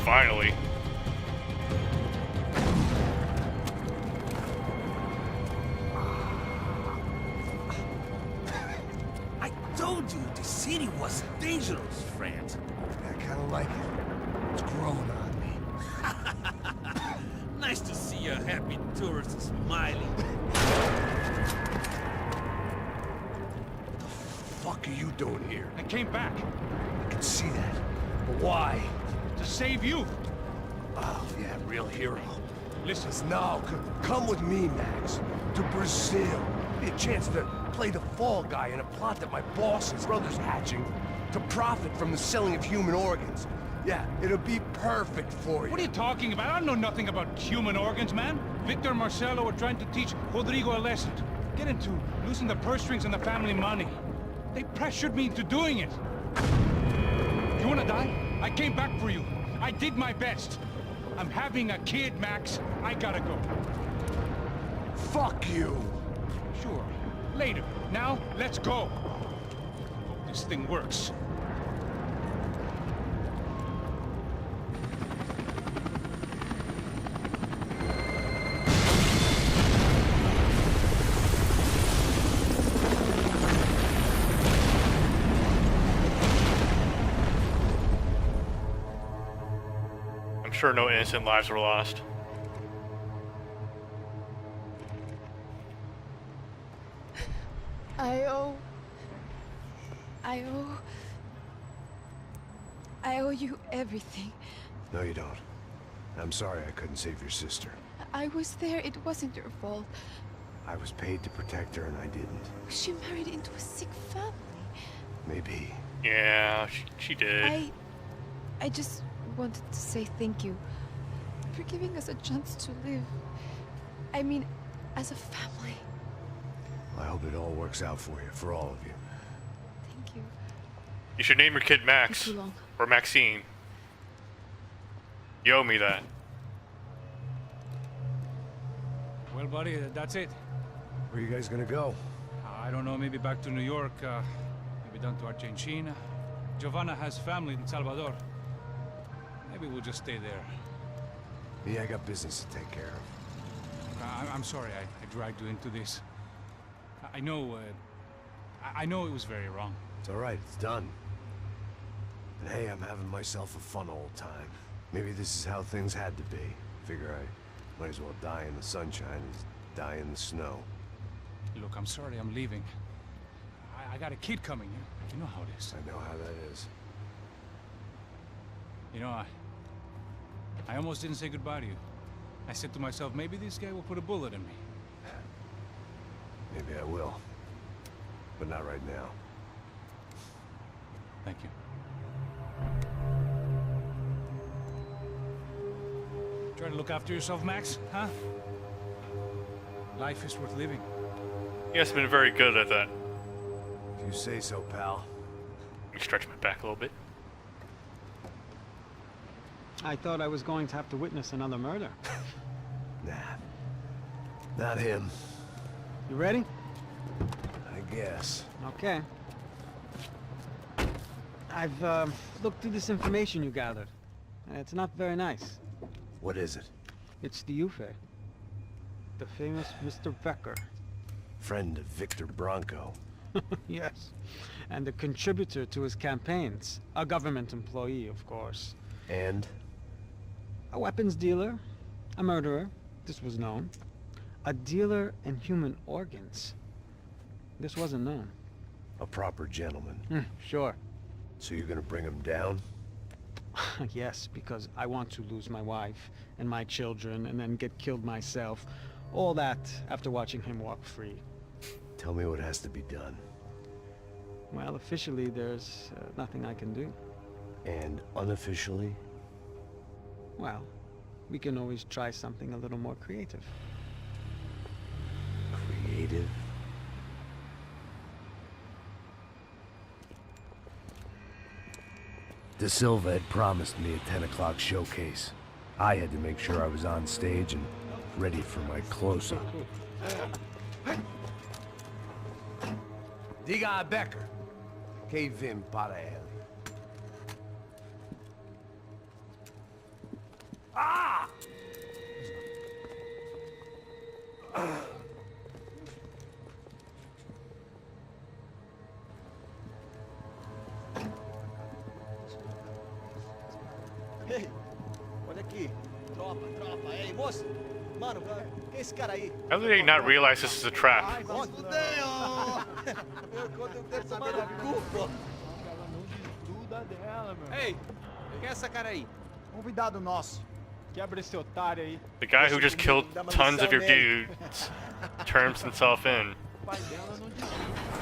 Finally.
I told you the city was dangerous, friend.
I kind of like it. It's growing on me.
Nice to see a happy tourist smiling.
What the fuck are you doing here?
I came back
I can see that. But why?
to save you.
Oh, yeah, real hero.
Listen,
Now, come with me, Max. To Brazil. Be a chance to play the fall guy in a plot that my boss's brother's hatching to profit from the selling of human organs. Yeah, it'll be perfect for you.
what are you talking about? I know nothing about human organs, man. Victor and Marcelo were trying to teach Rodrigo a lesson. Get into losing the purse strings and the family money. They pressured me into doing it. You wanna die? I came back for you. I did my best. I'm having a kid, Max. I gotta go.
Fuck you!
Sure. Later. Now, let's go. Hope this thing works.
I'm sure no innocent lives were lost.
I owe you everything.
No, you don't. I'm sorry I couldn't save your sister.
I was there. It wasn't your fault.
I was paid to protect her and I didn't.
She married into a sick family.
Maybe.
Yeah, she did.
I just wanted to say thank you for giving us a chance to live. I mean, as a family.
I hope it all works out for you, for all of you.
Thank you.
You should name your kid Max.
Too long.
Or Maxine. You owe me that.
Well, buddy, that's it.
Where are you guys gonna go?
I don't know, maybe back to New York, maybe down to Argentina. Giovanna has family in Salvador. Maybe we'll just stay there.
Me, I got business to take care of.
I'm sorry I dragged you into this. I know, I know it was very wrong.
It's all right, it's done. And hey, I'm having myself a fun old time. Maybe this is how things had to be. Figure I might as well die in the sunshine as die in the snow.
Look, I'm sorry I'm leaving. I got a kid coming. You know how it is.
I know how that is.
You know, I almost didn't say goodbye to you. I said to myself, maybe this guy will put a bullet in me.
Maybe I will. But not right now.
Thank you. Try to look after yourself, Max, huh? Life is worth living.
He has been very good at that.
If you say so, pal.
Let me stretch my back a little bit.
I thought I was going to have to witness another murder.
Nah. Not him.
You ready?
I guess.
Okay. I've looked through this information you gathered. It's not very nice.
What is it?
It's the Ufe. The famous Mr. Becker.
Friend of Victor Bronco.
Yes. And a contributor to his campaigns. A government employee, of course.
And?
A weapons dealer. A murderer. This was known. A dealer in human organs. This wasn't known.
A proper gentleman.
Sure.
So you're gonna bring him down?
Yes, because I want to lose my wife and my children and then get killed myself. All that after watching him walk free.
Tell me what has to be done.
Well, officially there's nothing I can do.
And unofficially?
Well, we can always try something a little more creative.
Creative? De Silva had promised me a 10 o'clock showcase. I had to make sure I was on stage and ready for my close-up. Diga a Becker. Que vim para ele. Ah!
Ei, olha aqui. Tropa, tropa. Ei, moço. Mano, que é esse cara aí?
How did they not realize this is a trap?
Ai, se fudeu! Eu quero saber da culpa.
Ela não desgruda dela, meu.
Ei, quem é essa cara aí?
Convidado nosso. Quebra esse otário aí.
The guy who just killed tons of your dudes turns himself in.
O pai dela não desgruda.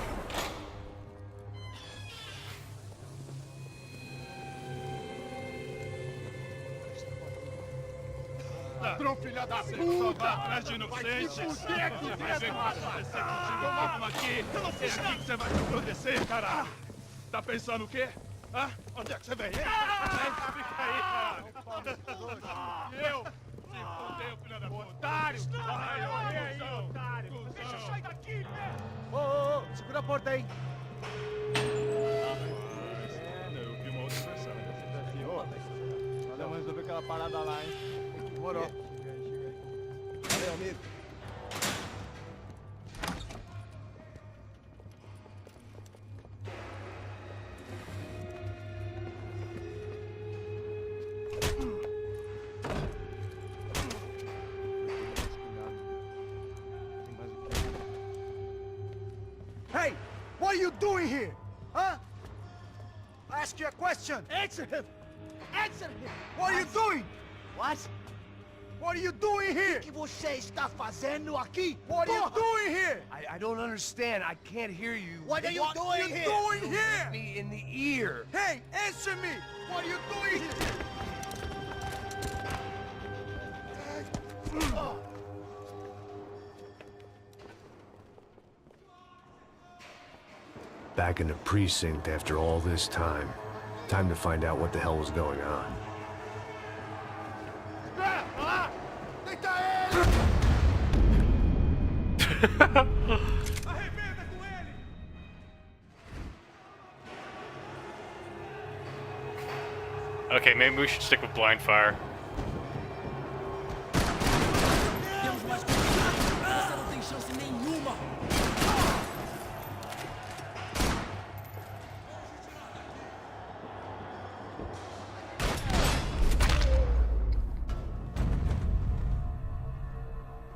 Ladrão, filha da puta! Vai atrás de inocentes! Vai ver como aparecer contigo mesmo aqui! É aqui que você vai se acontecer, cara! Tá pensando o quê? Hã? Onde é que você vem? Fica aí, caralho! Eu? Se fodeu, filha da puta! Otário! Vai, aí, otário! Deixa eu sair daqui, né?
Ô, segura a porta aí!
Eu vi uma outra versão.
Vamos resolver aquela parada lá, hein?
Demorou. Valeu, amigo.
Hey, what are you doing here? Huh? I ask you a question.
Answer him! Answer him!
What are you doing?
What?
What are you doing here?
O que você está fazendo aqui?
What are you
Porra!
doing here?
I don't understand. I can't hear you.
What are you doing here?
Doing
Hit
here?
me in the ear.
Hey, answer me! What are you doing here?
Back in the precinct after all this time. Time to find out what the hell was going on.
Okay, maybe we should stick with blind fire.
Temos mais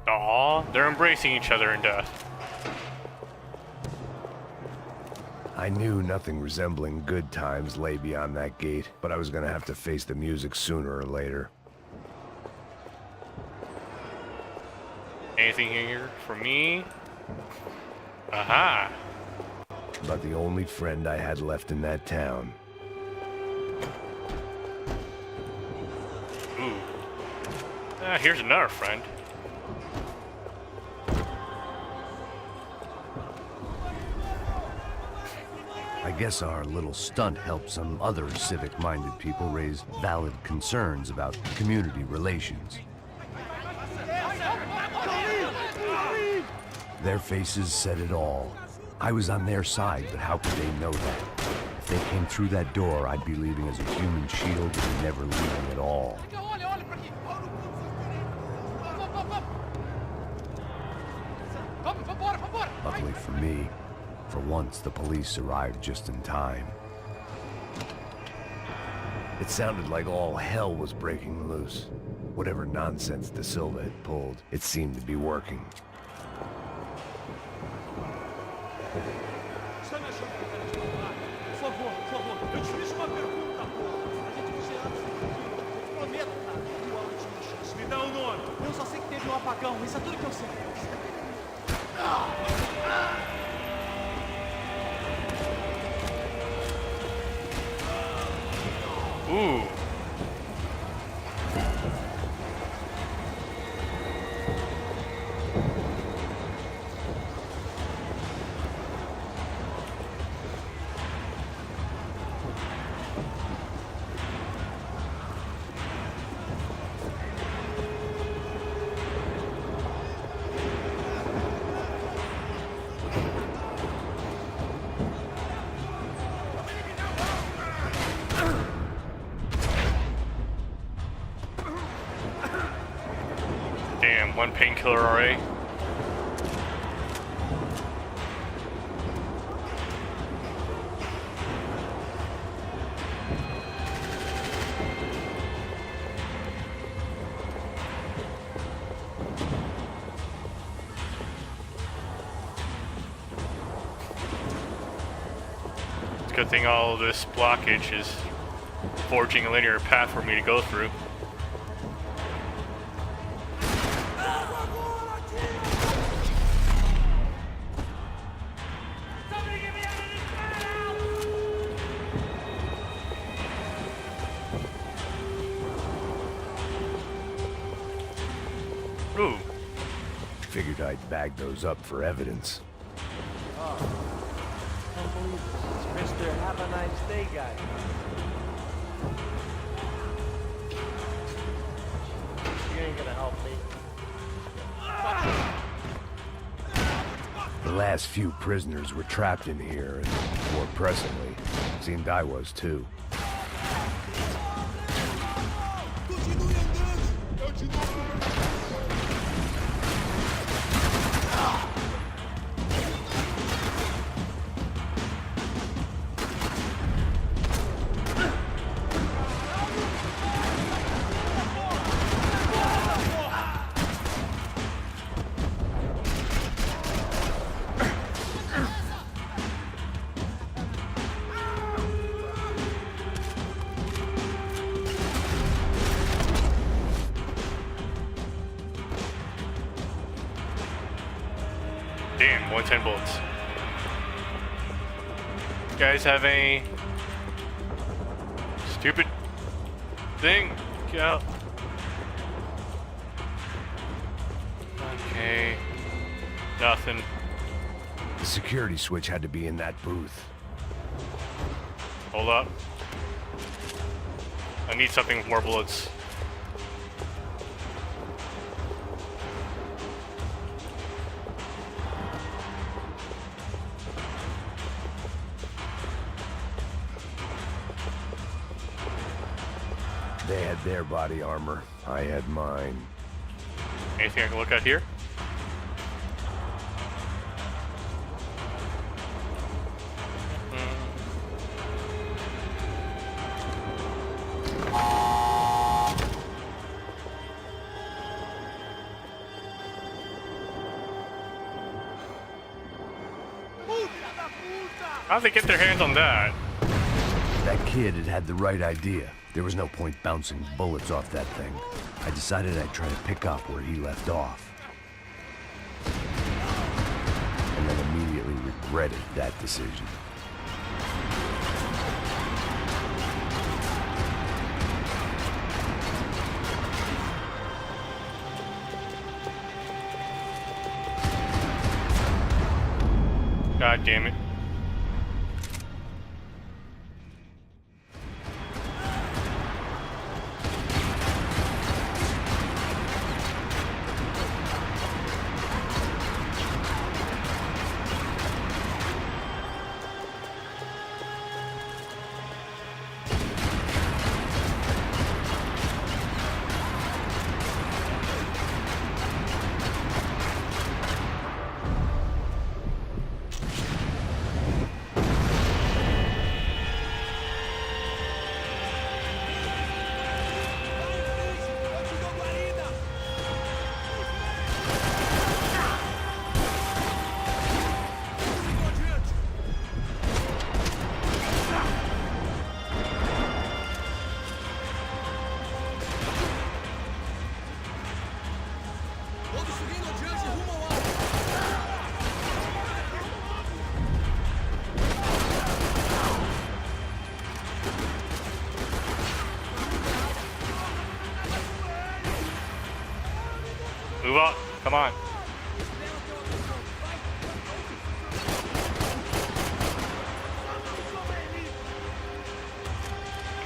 Aw, they're embracing each other in death.
I knew nothing resembling good times lay beyond that gate, but I was gonna have to face the music sooner or later.
Anything here for me? Aha!
About the only friend I had left in that town.
Ooh. Ah, here's another friend.
I guess our little stunt helped some other civic-minded people raise valid concerns about community relations. Their faces said it all. I was on their side, but how could they know that? If they came through that door, I'd be leaving as a human shield and never leaving at all. Luckily for me, for once the police arrived just in time. It sounded like all hell was breaking loose. Whatever nonsense De Silva had pulled, it seemed to be working.
Eu só sei que teve apagão, isso é tudo que eu sei.
Ooh. Damn, one painkiller already. It's a good thing all of this blockage is forging a linear path for me to go through. Ooh.
Figured I'd bag those up for evidence.
Oh, can't believe this. It's Mr. Have a Nice Day guy. You ain't gonna help me.
The last few prisoners were trapped in here, and more presently, it seemed I was too.
Damn, 110 bullets. You guys have any stupid thing? Get out. Okay. Nothing.
The security switch had to be in that booth.
Hold up. I need something with more bullets.
They had their body armor. I had mine.
Anything I can look at here? How'd they get their hands on that?
That kid had the right idea. There was no point bouncing bullets off that thing. I decided I'd try to pick up where he left off. And then immediately regretted that decision.
God damn it. Move up. Come on.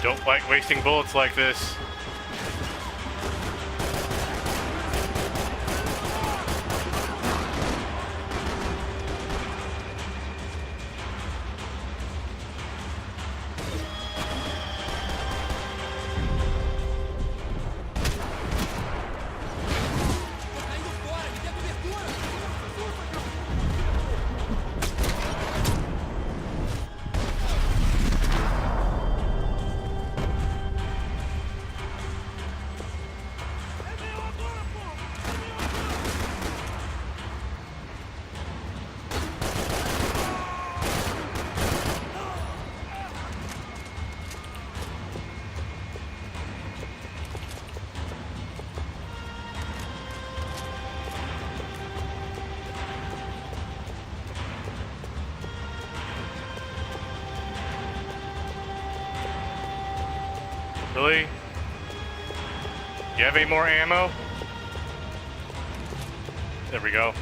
Don't like wasting bullets like this. Really? You have any more ammo? There we go.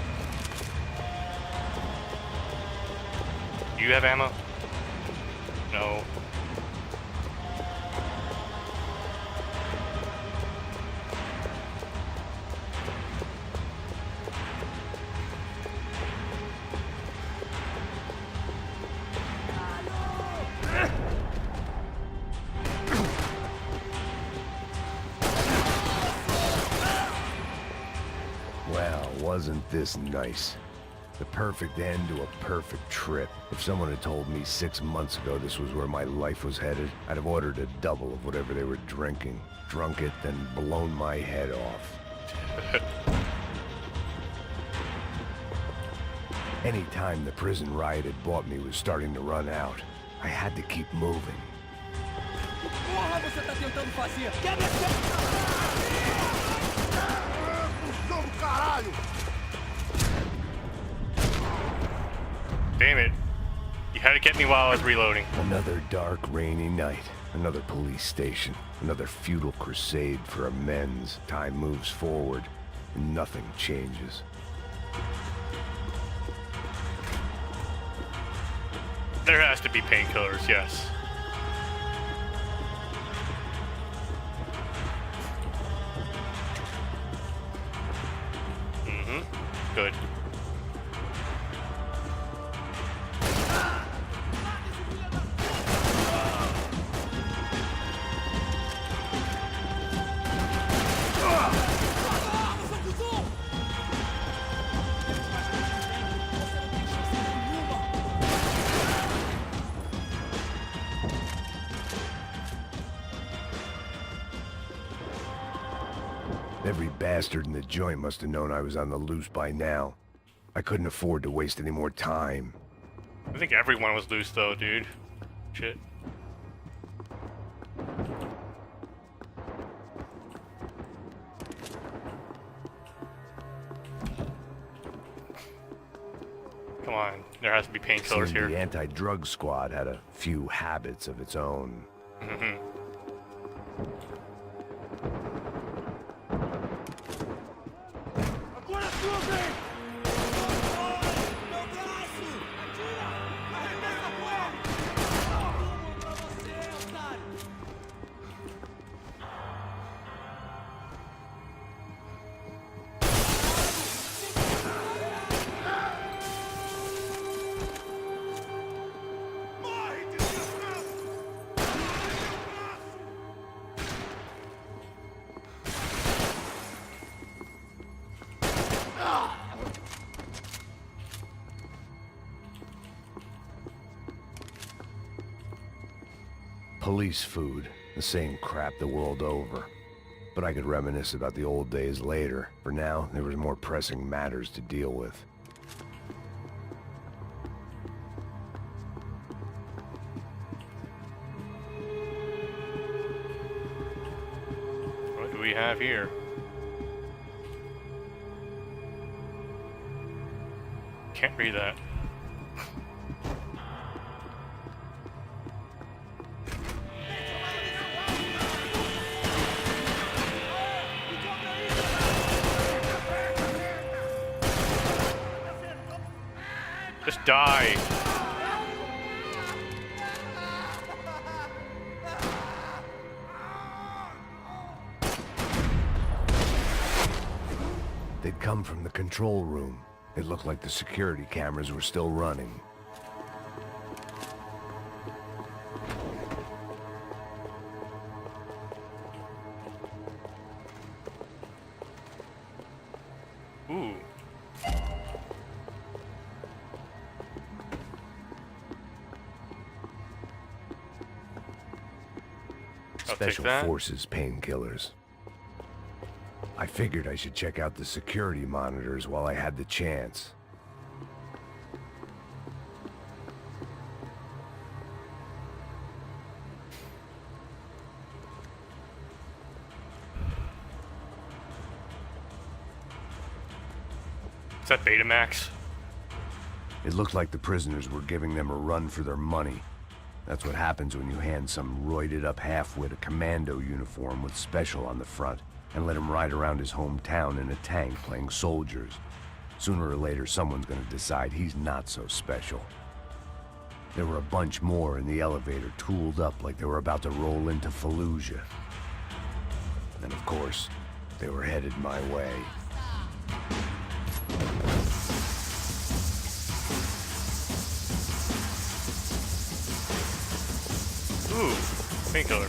You have ammo? No.
Wasn't this nice? The perfect end to a perfect trip. If someone had told me 6 months ago this was where my life was headed, I'd have ordered a double of whatever they were drinking, drunk it, then blown my head off. Any time the prison riot had bought me was starting to run out. I had to keep moving.
Porra, você tá tentando fazer?
Damn it. You had to get me while I was reloading.
Another dark, rainy night. Another police station. Another futile crusade for amends. Time moves forward, and nothing changes.
There has to be painkillers, yes. Good.
Every bastard in the joint must have known I was on the loose by now. I couldn't afford to waste any more time.
I think everyone was loose though, dude. Shit. Come on, there has to be painkillers
Seemed
here.
the anti-drug squad had a few habits of its own.
Mm-hmm.
Police food, the same crap the world over. But I could reminisce about the old days later. For now, there was more pressing matters to deal with.
What do we have here? Can't read that. Just die.
They'd come from the control room. It looked like the security cameras were still running.
Ooh.
Special Forces painkillers. I figured I should check out the security monitors while I had the chance.
Is that Betamax?
It looked like the prisoners were giving them a run for their money. That's what happens when you hand some roided-up half-wit a commando uniform with special on the front and let him ride around his hometown in a tank playing soldiers. Sooner or later, someone's gonna decide he's not so special. There were a bunch more in the elevator, tooled up like they were about to roll into Fallujah. And of course, they were headed my way.
Ooh, painkiller.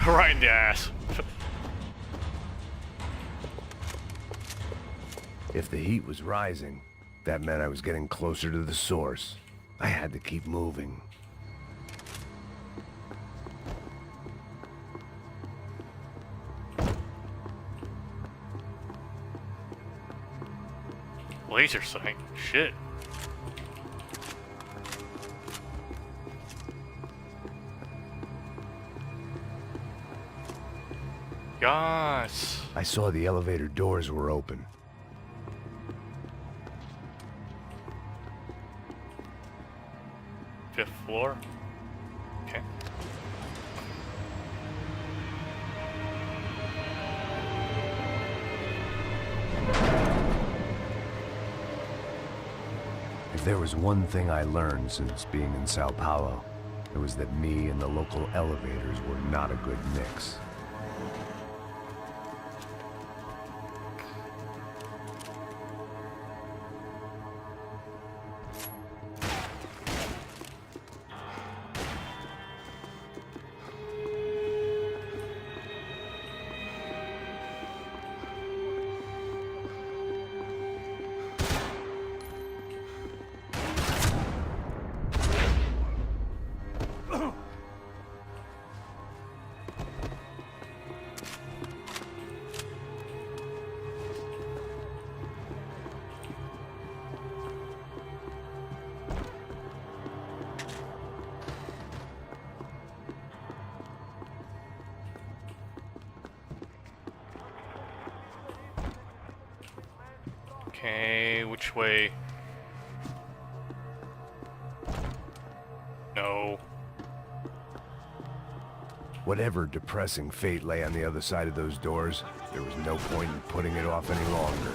Right in the ass.
If the heat was rising, that meant I was getting closer to the source. I had to keep moving.
Laser sight. Shit. God.
I saw the elevator doors were open.
Fifth floor? Okay.
If there was one thing I learned since being in Sao Paulo, it was that me and the local elevators were not a good mix.
Okay, which way? No.
Whatever depressing fate lay on the other side of those doors, there was no point in putting it off any longer.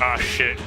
Ah, shit.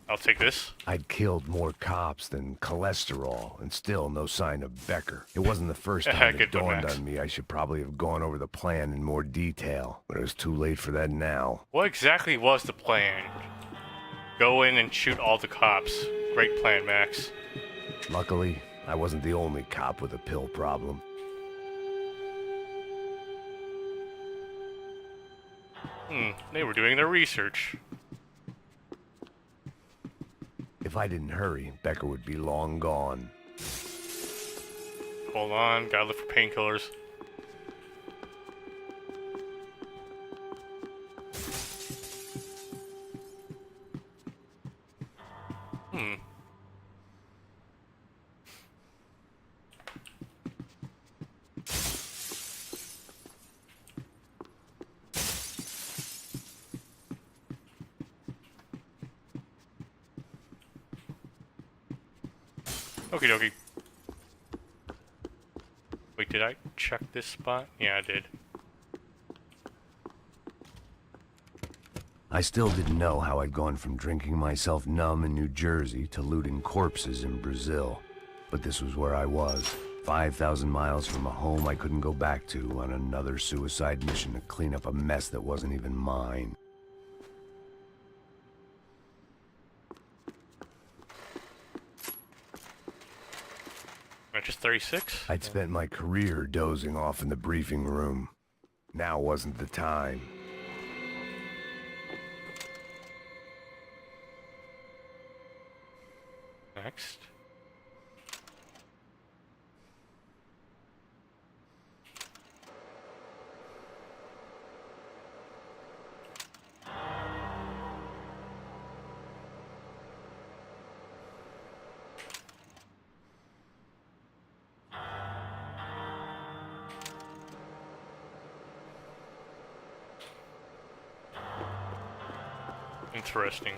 I'll take this.
I'd killed more cops than cholesterol, and still no sign of Becker. It wasn't the first time it dawned on me I should probably have gone over the plan in more detail, but it was too late for that now.
What exactly was the plan? Go in and shoot all the cops. Great plan, Max.
Luckily, I wasn't the only cop with a pill problem.
They were doing their research.
If I didn't hurry, Becker would be long gone.
Hold on, gotta look for painkillers. Okie dokie. Wait, did I check this spot? Yeah, I did.
I still didn't know how I'd gone from drinking myself numb in New Jersey to looting corpses in Brazil. But this was where I was, 5,000 miles from a home I couldn't go back to, on another suicide mission to clean up a mess that wasn't even mine.
Just 36?
I'd spent my career dozing off in the briefing room. Now wasn't the time.
Next. Interesting.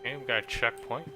Okay, we got a checkpoint.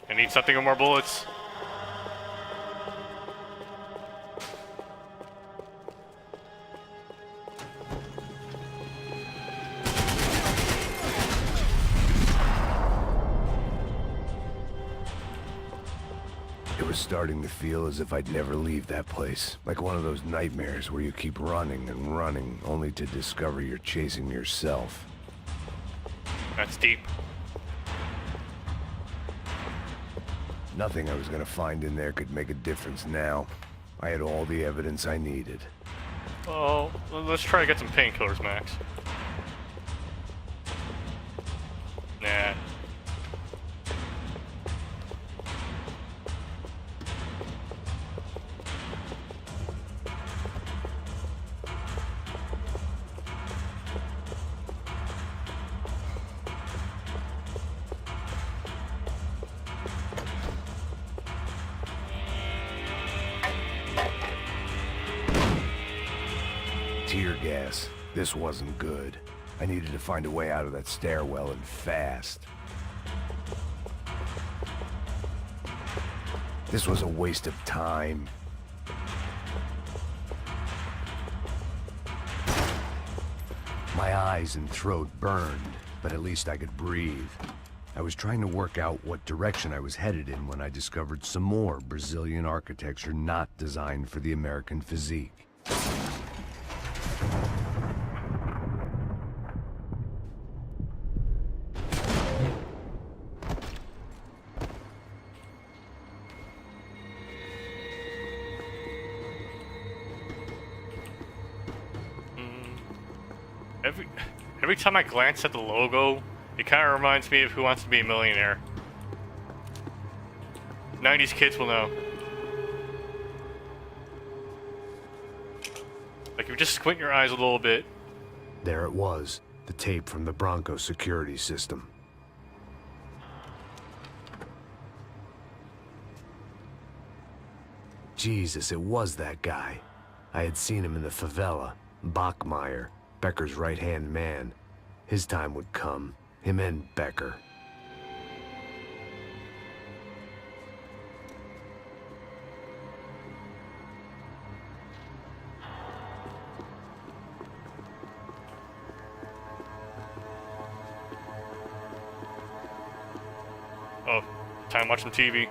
I need something with more bullets.
It was starting to feel as if I'd never leave that place. Like one of those nightmares where you keep running and running, only to discover you're chasing yourself.
That's deep.
Nothing I was gonna find in there could make a difference now. I had all the evidence I needed.
Oh, let's try to get some painkillers, Max. Nah.
Tear gas. This wasn't good. I needed to find a way out of that stairwell, and fast. This was a waste of time. My eyes and throat burned, but at least I could breathe. I was trying to work out what direction I was headed in when I discovered some more Brazilian architecture not designed for the American physique.
Every time I glance at the logo, it kind of reminds me of Who Wants to Be a Millionaire. 90s kids will know. Like, if you just squint your eyes a little bit.
There it was, the tape from the Bronco security system. Jesus, it was that guy. I had seen him in the favela, Bachmeyer, Becker's right-hand man. His time would come, him and Becker.
Oh, time to watch some TV.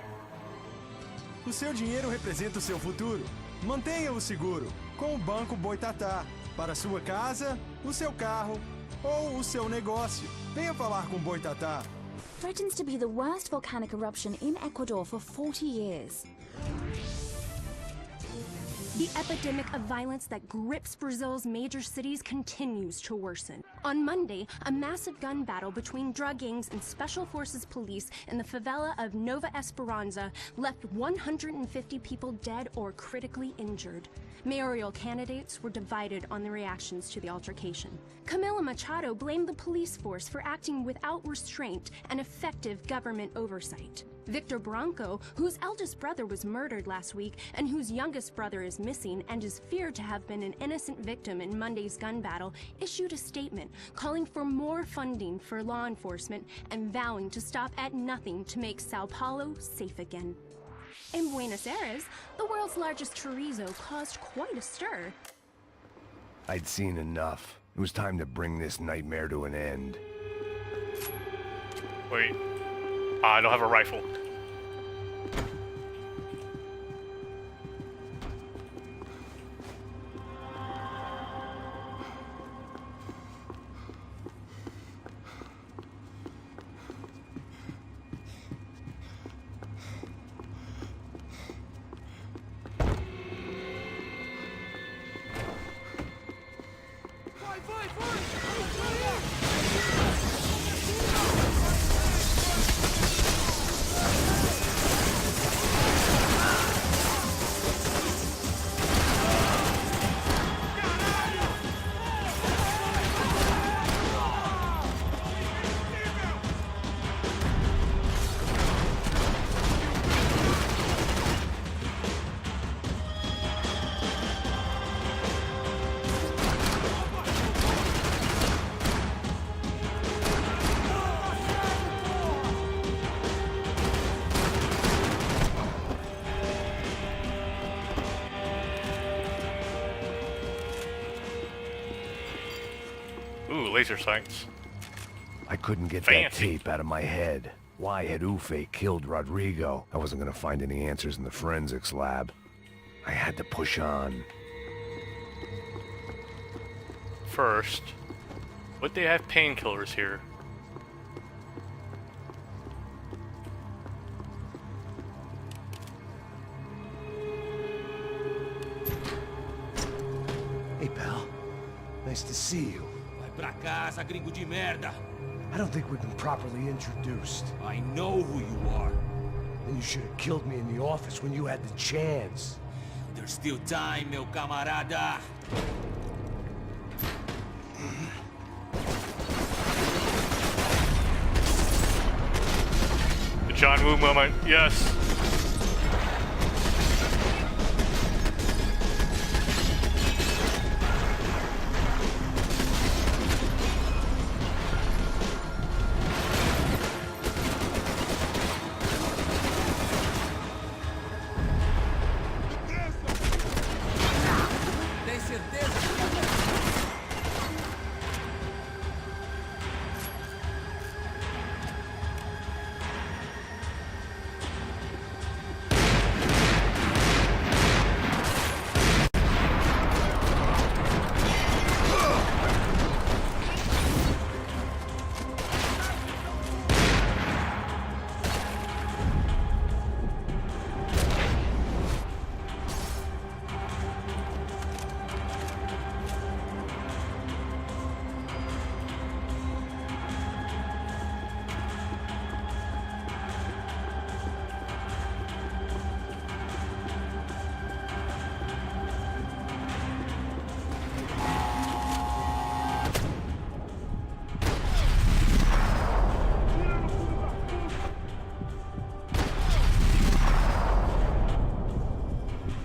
O seu dinheiro representa o seu futuro. Mantenha-o seguro com o Banco Boitatá. Para a sua casa, o seu carro ou o seu negócio. Venha falar com Boitatá.
Threatens to be the worst volcanic eruption in Ecuador for 40 years.
The epidemic of violence that grips Brazil's major cities continues to worsen. On Monday, a massive gun battle between drug gangs and special forces police in the favela of Nova Esperanza left 150 people dead or critically injured. Mayoral candidates were divided on the reactions to the altercation. Camila Machado blamed the police force for acting without restraint and effective government oversight. Victor Branco, whose eldest brother was murdered last week and whose youngest brother is missing and is feared to have been an innocent victim in Monday's gun battle, issued a statement calling for more funding for law enforcement and vowing to stop at nothing to make Sao Paulo safe again. In Buenos Aires, the world's largest chorizo caused quite a stir.
I'd seen enough. It was time to bring this nightmare to an end.
Wait. I don't have a rifle. Ooh, laser sights.
I couldn't get
Fancy.
that tape out of my head. Why had Ufe killed Rodrigo? I wasn't gonna find any answers in the forensics lab. I had to push on.
First, would they have painkillers here?
Hey, pal. Nice to see you.
Vai pra casa, gringo de merda.
I don't think we've been properly introduced.
I know who you are.
Then you should have killed me in the office when you had the chance.
There's still time, meu camarada.
The John Woo moment, yes.
Tem certeza?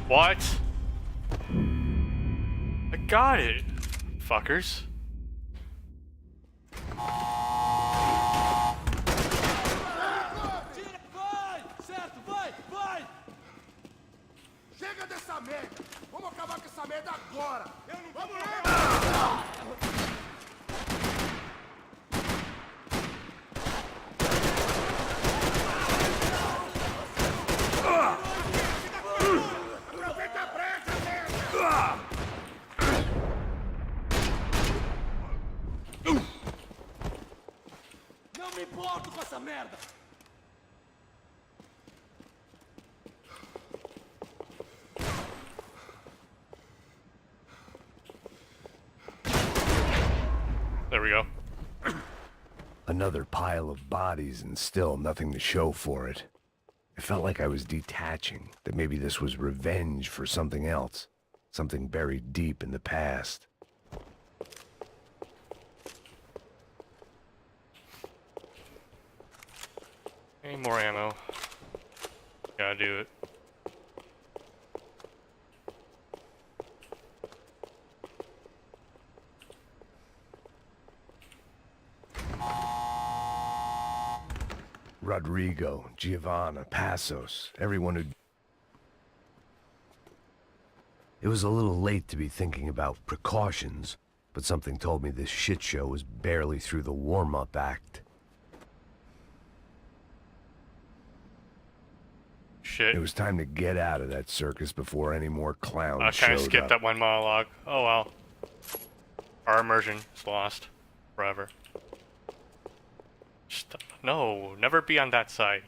What? I got it, fuckers.
Vai! Certo, vai! Vai! Chega dessa merda! Vamos acabar com essa merda agora! Eu não vou morrer! Aproveita a brecha, merda!
importo com essa merda!
There we go.
Another pile of bodies and still nothing to show for it. It felt like I was detaching, that maybe this was revenge for something else, something buried deep in the past.
Any more ammo? Gotta do it.
Rodrigo, Giovanna, Passos, everyone who... It was a little late to be thinking about precautions, but something told me this shit show was barely through the warm-up act.
Shit.
It was time to get out of that circus before any more clowns
I kind of
showed
skipped
up.
that one monologue. Oh well. Our immersion is lost forever. Just, no, never be on that side.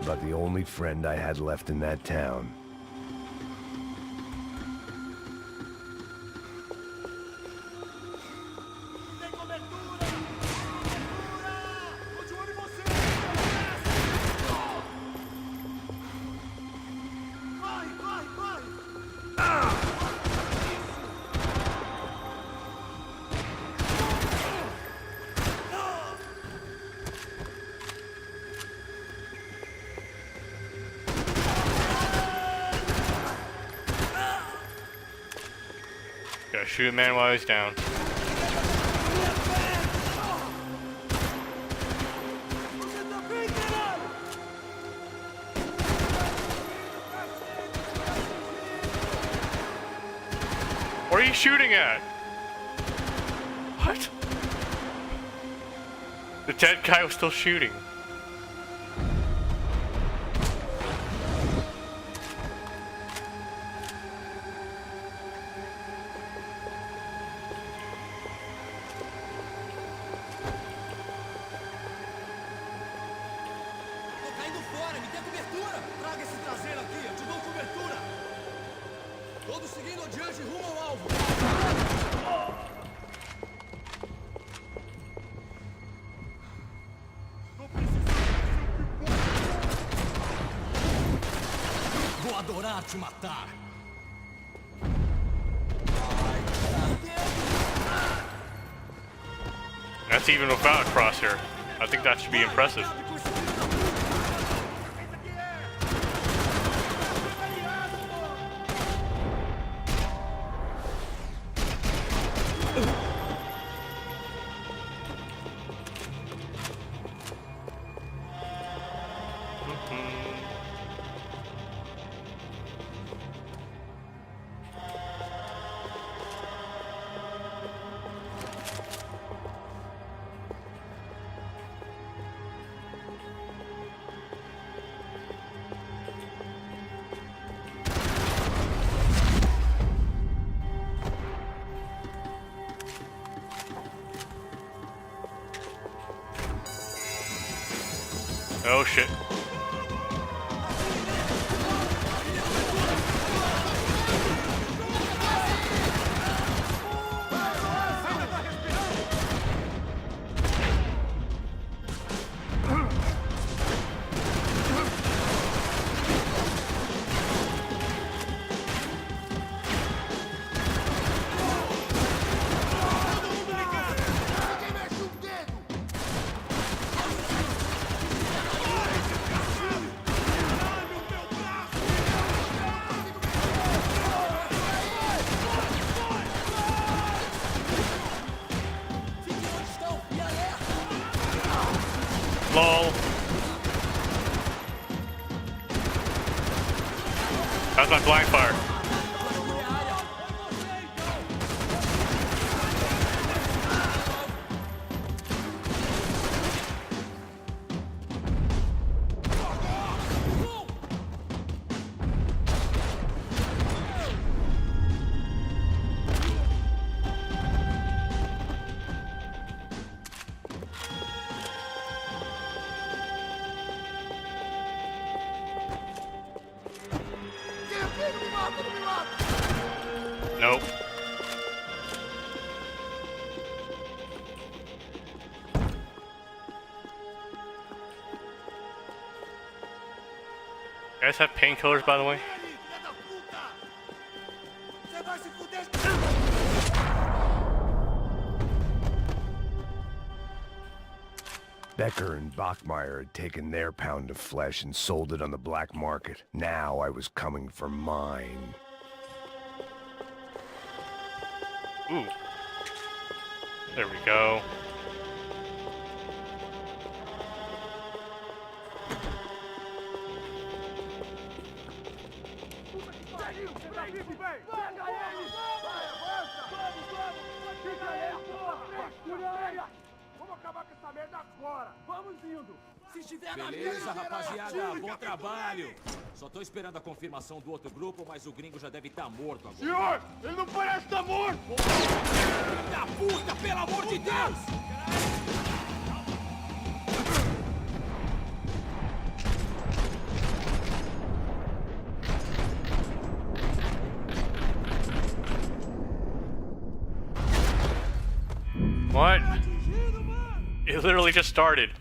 But the only friend I had left in that town.
Gotta shoot a man while he's down. What are you shooting at? What? The dead guy was still shooting.
Vou adorar te matar.
That's even without a crosshair. I think that should be impressive. Oh shit. Lol. How's my blind fire? Nope. You guys have painkillers, by the way?
Becker and Bachmeyer had taken their pound of flesh and sold it on the black market. Now I was coming for mine.
Ooh. There we go.
Beleza, rapaziada, bom trabalho. Só tô esperando a confirmação do outro grupo, mas o gringo já deve estar morto agora.
Senhor, ele não parece estar morto!
Filho da puta, pelo amor de Deus!
What? It literally just started.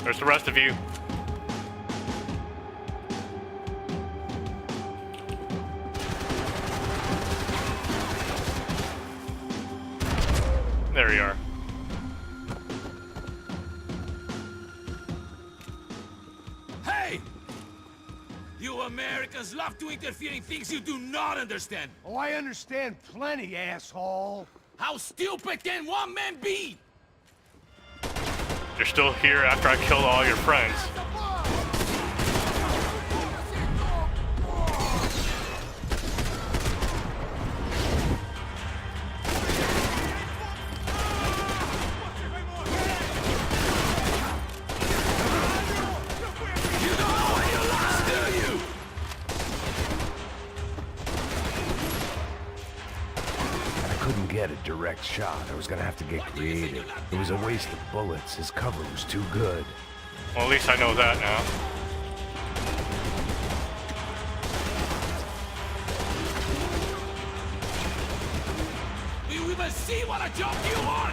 There's the rest of you. There you are.
Hey! You Americans love to interfere in things you do not understand.
Oh, I understand plenty, asshole.
How stupid can one man be?
You're still here after I killed all your friends.
Get a direct shot. I was gonna have to get creative. It was a waste of bullets. His cover was too good.
Well, at least I know that now.
Do you even see what a job you are?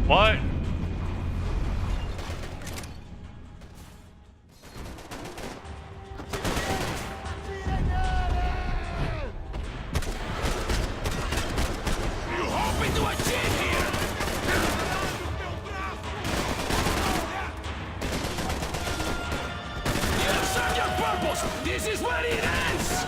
What?
This is where it ends!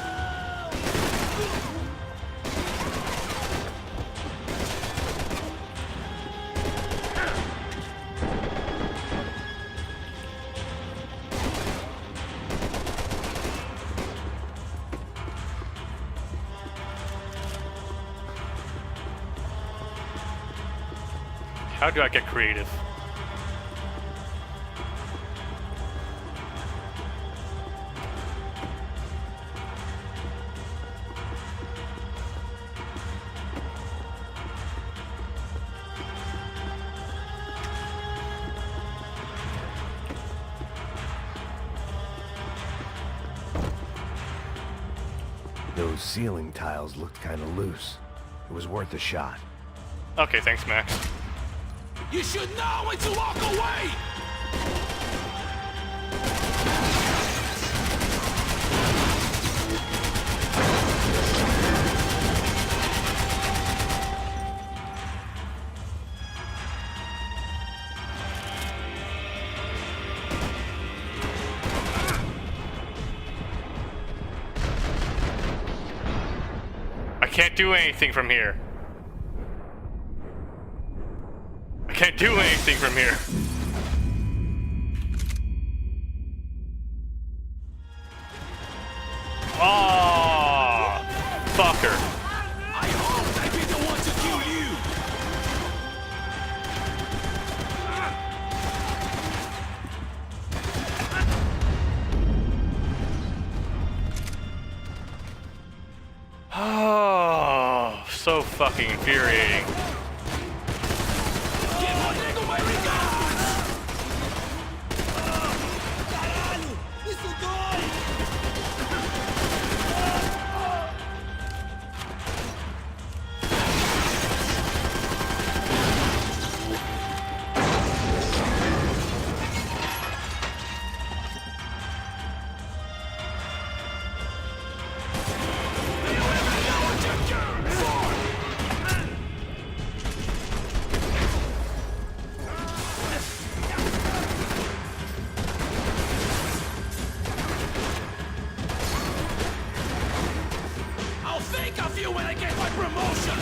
How do I get creative?
Those ceiling tiles looked kind of loose. It was worth a shot.
Okay, thanks, Max.
You should know when to walk away!
I can't do anything from here. I can't do anything from here. Oh, fucker.
I hope I be the one to kill you!
Oh, so fucking infuriating.
I'll think of you when I get my promotion!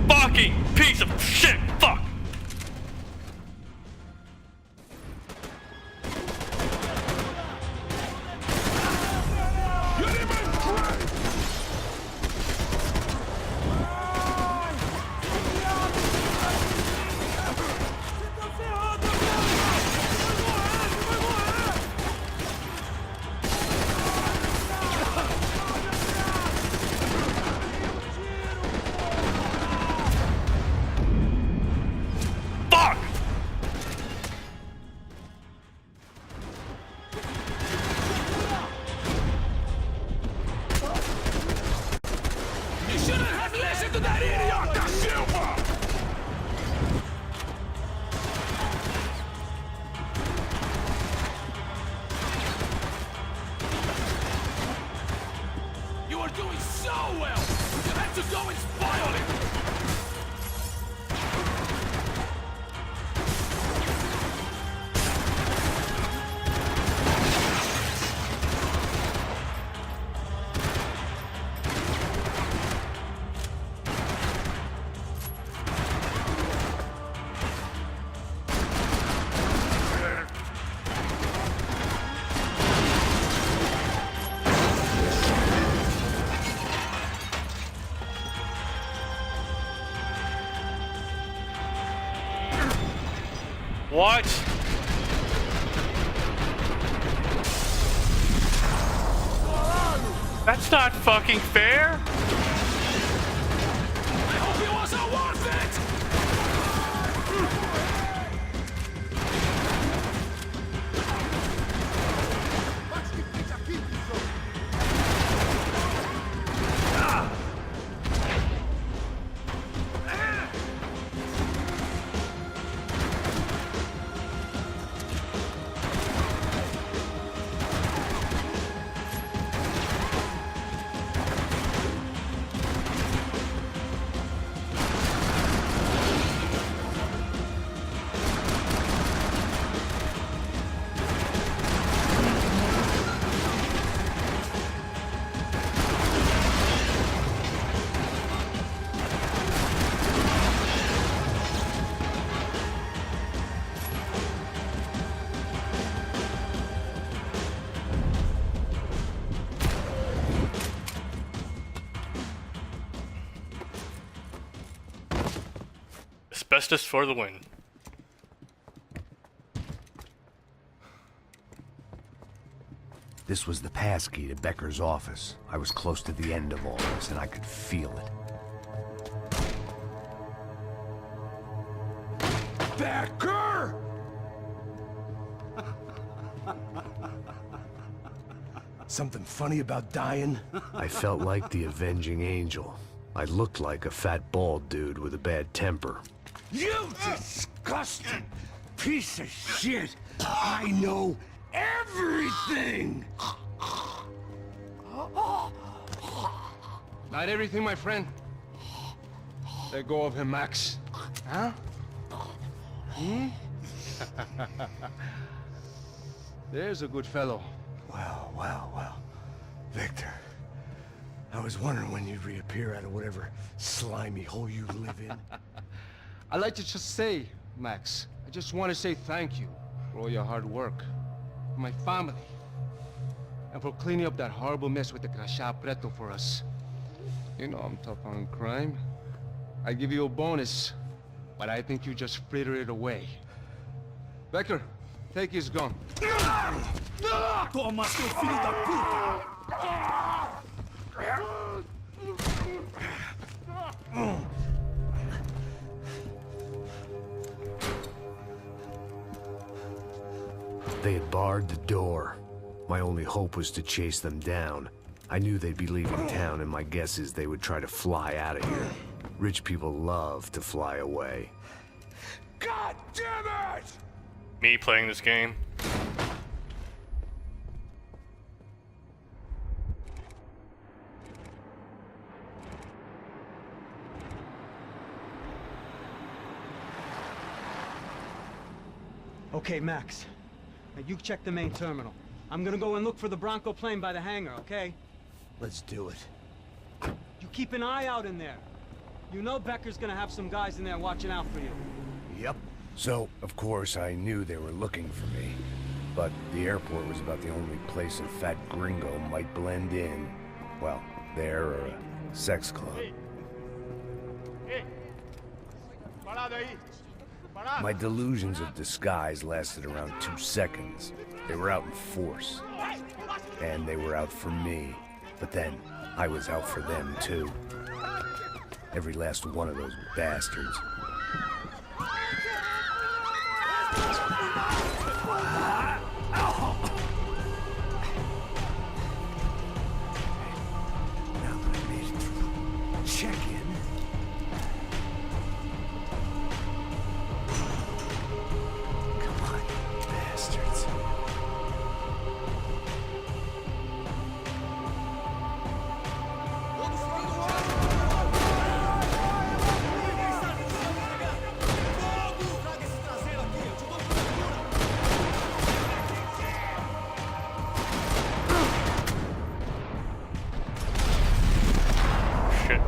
Fucking piece of shit! Fuck!
You shouldn't have listened to that idiot! Da Silva! You are doing so well! You had to go and spoil it!
What? That's not fucking fair!
I hope it wasn't worth it!
Asbestos for the win.
This was the passkey to Becker's office. I was close to the end of all this, and I could feel it.
Becker! Something funny about dying?
I felt like the avenging angel. I looked like a fat bald dude with a bad temper.
You disgusting piece of shit! I know everything! Not everything, my friend. Let go of him, Max. Huh? Hmm? There's a good fellow. Well. Victor, I was wondering when you'd reappear out of whatever slimy hole you live in. I'd like to just say, Max, I just want to say thank you for all your hard work, for my family, and for cleaning up that horrible mess with the Crachá Preto for us. You know I'm tough on crime. I give you a bonus, but I think you just fritter it away. Victor, take his gun.
Toma, seu filho da puta!
They had barred the door. My only hope was to chase them down. I knew they'd be leaving town, and my guess is they would try to fly out of here. Rich people love to fly away.
God damn it!
Me playing this game.
Okay, Max. Now you check the main terminal. I'm gonna go and look for the Bronco plane by the hangar, okay?
Let's do it.
You keep an eye out in there. You know Becker's gonna have some guys in there watching out for you.
Yep. So, of course, I knew they were looking for me. But the airport was about the only place a fat gringo might blend in. Well, there or a sex club. My delusions of disguise lasted around 2 seconds. They were out in force. And they were out for me. But then, I was out for them, too. Every last one of those bastards.
Now that I made it through check-in. Come on, bastards.
Shit.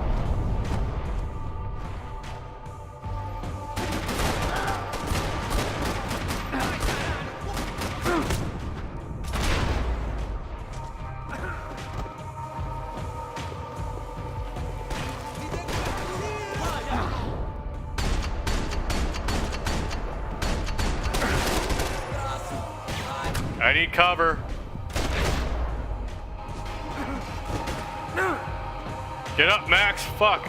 I need cover. Get up, Max. Fuck.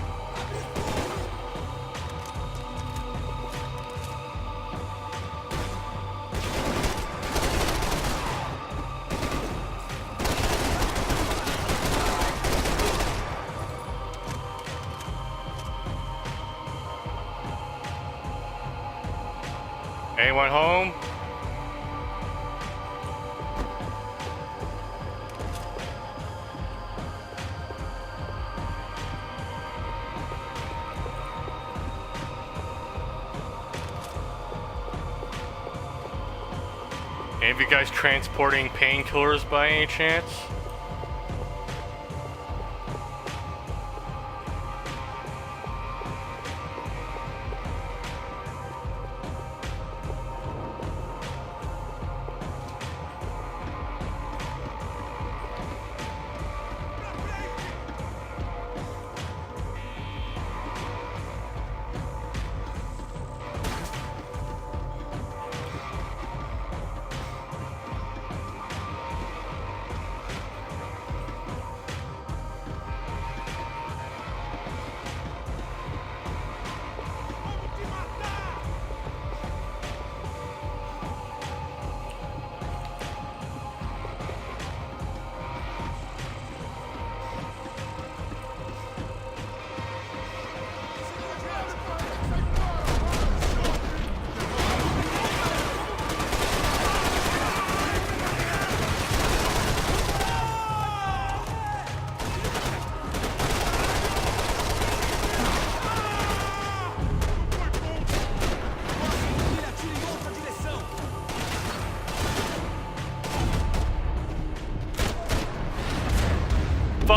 Anyone home? Any of you guys transporting painkillers by any chance?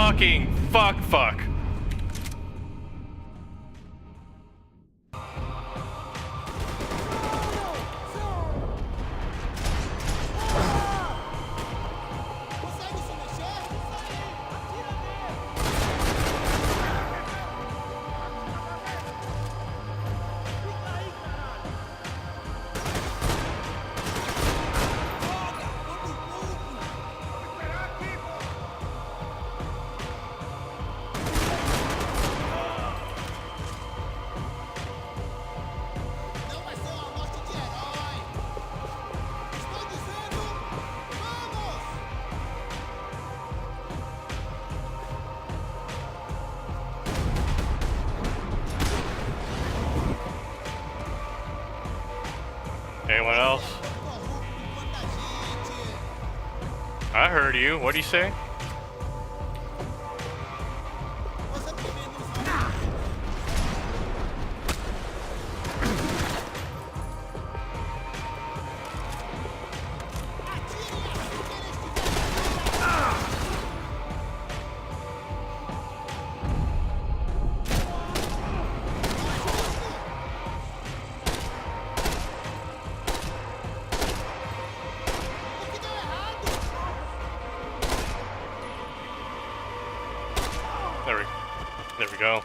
Fucking fuck. Anyone else? I heard you. What do you say? There we go.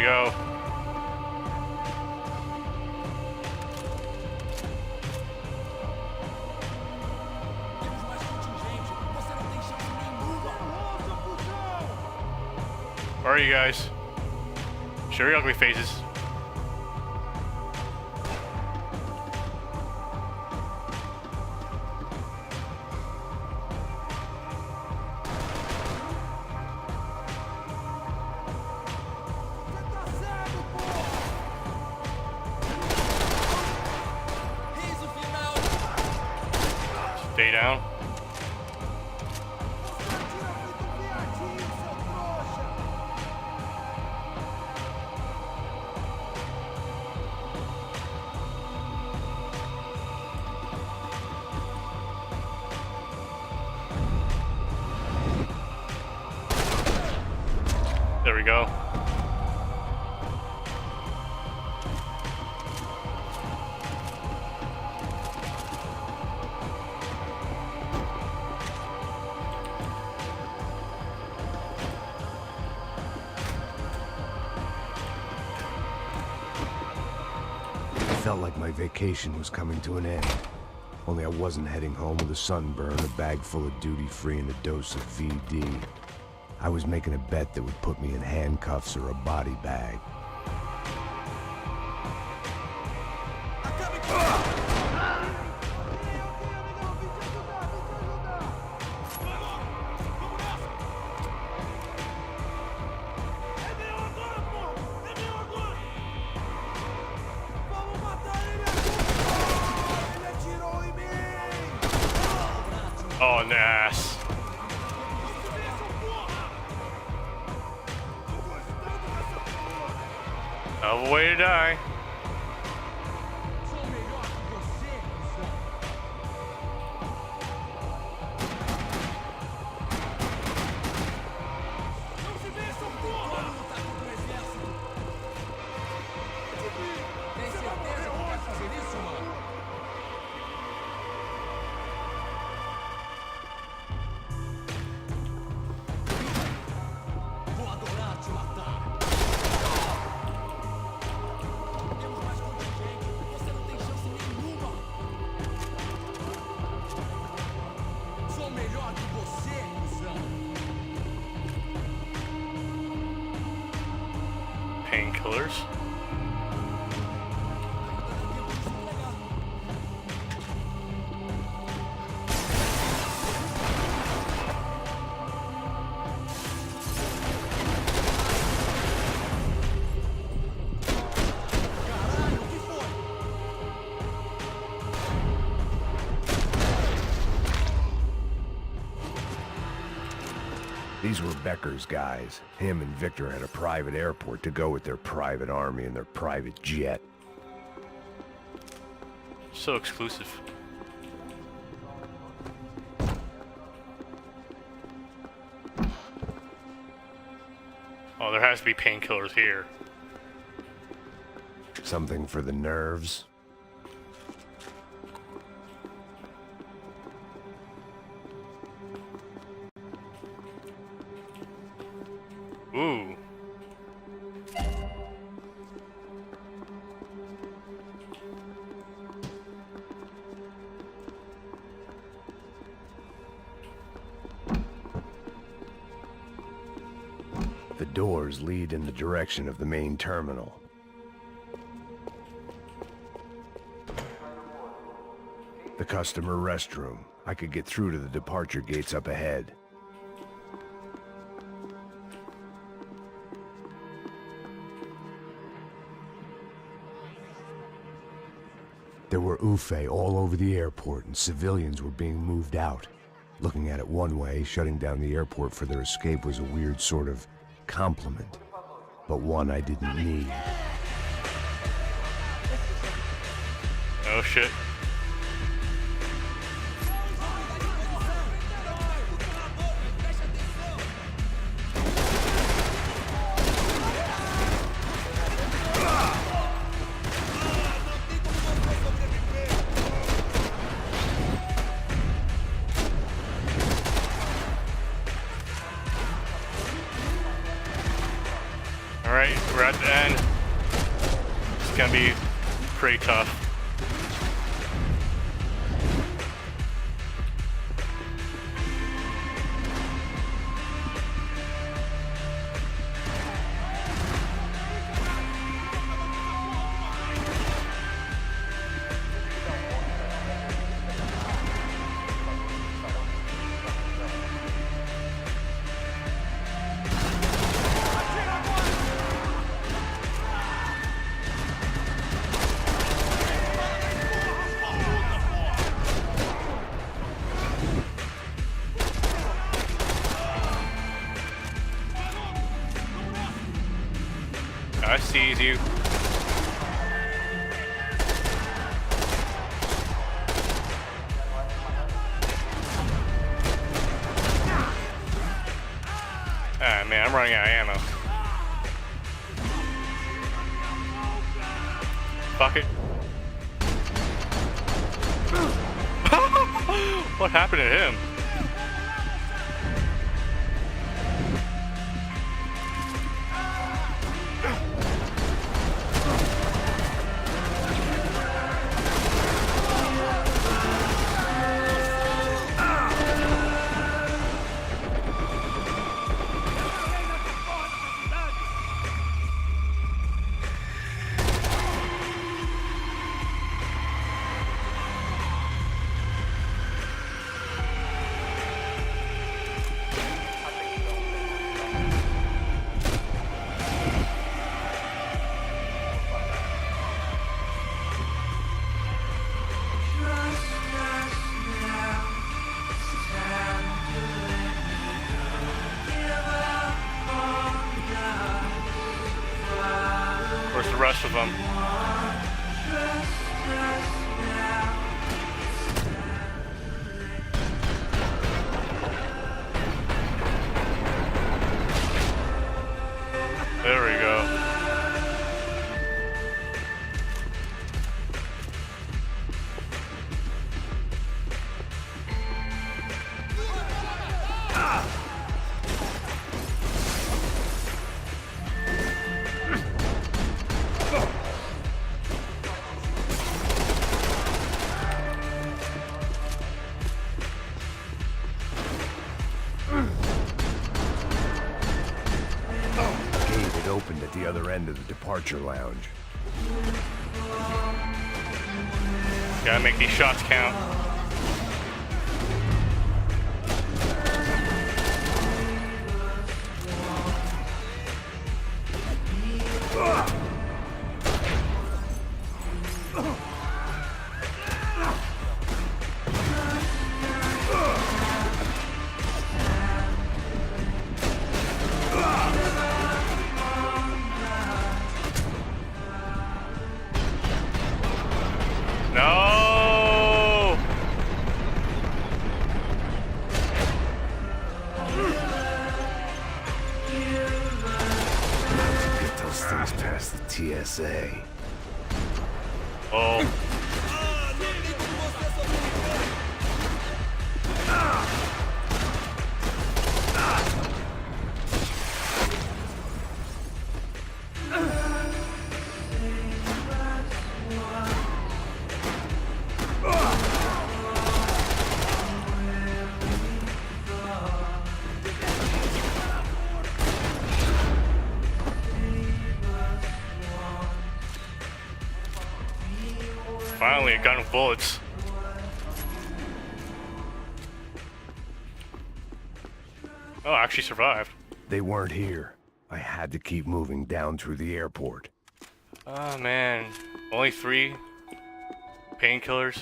Go. Where are you guys? Show your ugly faces. Stay down. There we go.
Felt like my vacation was coming to an end. Only I wasn't heading home with a sunburn, a bag full of duty-free, and a dose of VD. I was making a bet that would put me in handcuffs or a body bag.
Oh, an ass. Hell of a way to die.
These were Becker's guys. Him and Victor had a private airport to go with their private army and their private jet.
So exclusive. Oh, there has to be painkillers here.
Something for the nerves.
Ooh.
The doors lead in the direction of the main terminal. The customer restroom. I could get through to the departure gates up ahead. There were UFE all over the airport, and civilians were being moved out. Looking at it one way, shutting down the airport for their escape was a weird sort of compliment, but one I didn't need.
Oh shit. Alright, we're at the end. It's gonna be pretty tough. I sees you. Ah man, I'm running out of ammo. Fuck it. What happened to him? Where's the rest of them? There we go.
Opened at the other end of the departure lounge.
Gotta make these shots count. Oh. Finally, a gun with bullets. Oh, I actually survived.
They weren't here. I had to keep moving down through the airport.
Oh man, only 3 painkillers.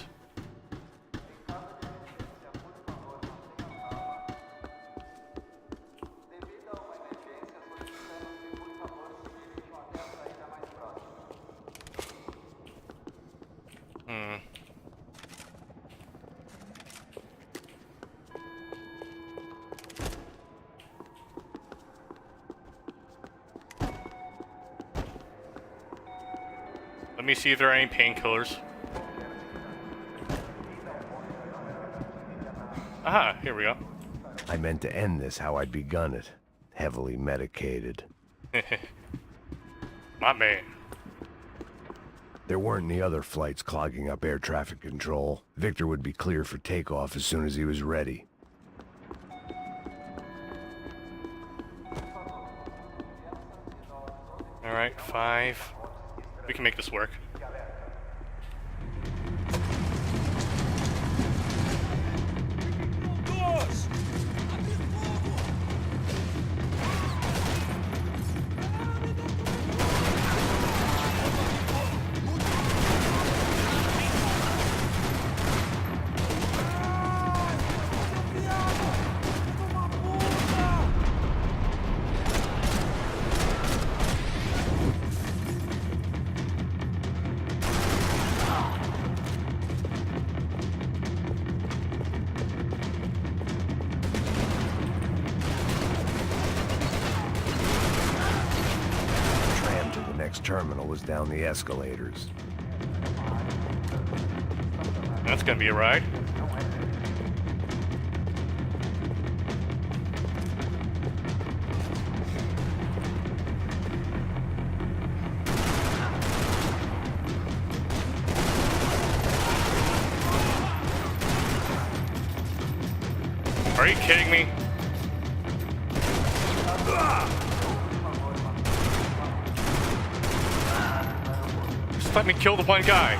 Let me see if there are any painkillers. Aha, here we go.
I meant to end this how I'd begun it. Heavily medicated.
My man.
There weren't any other flights clogging up air traffic control. Victor would be clear for takeoff as soon as he was ready.
Alright, 5. We can make this work.
Terminal was down the escalators.
That's gonna be a ride. Are you kidding me? Let me kill the one guy.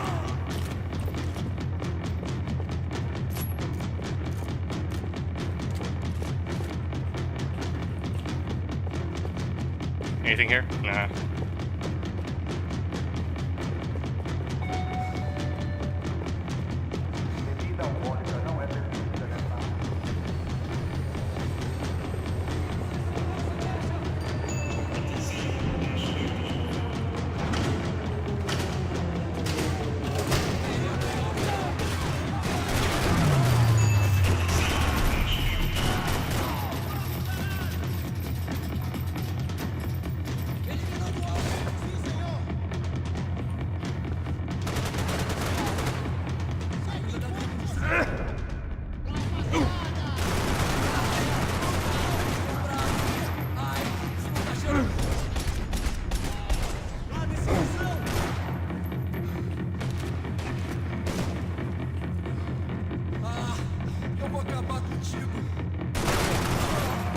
Anything here? Nah.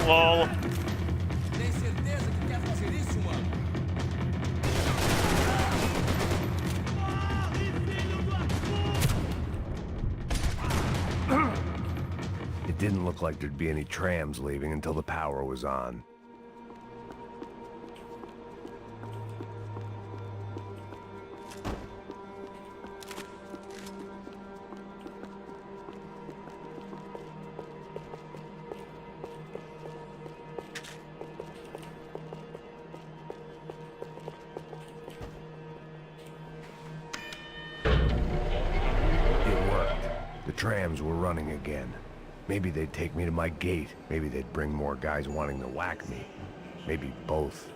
LOL.
Tem certeza que quer fazer isso, mano?
It didn't look like there'd be any trams leaving until the power was on. Trams were running again. Maybe they'd take me to my gate. Maybe they'd bring more guys wanting to whack me. Maybe both.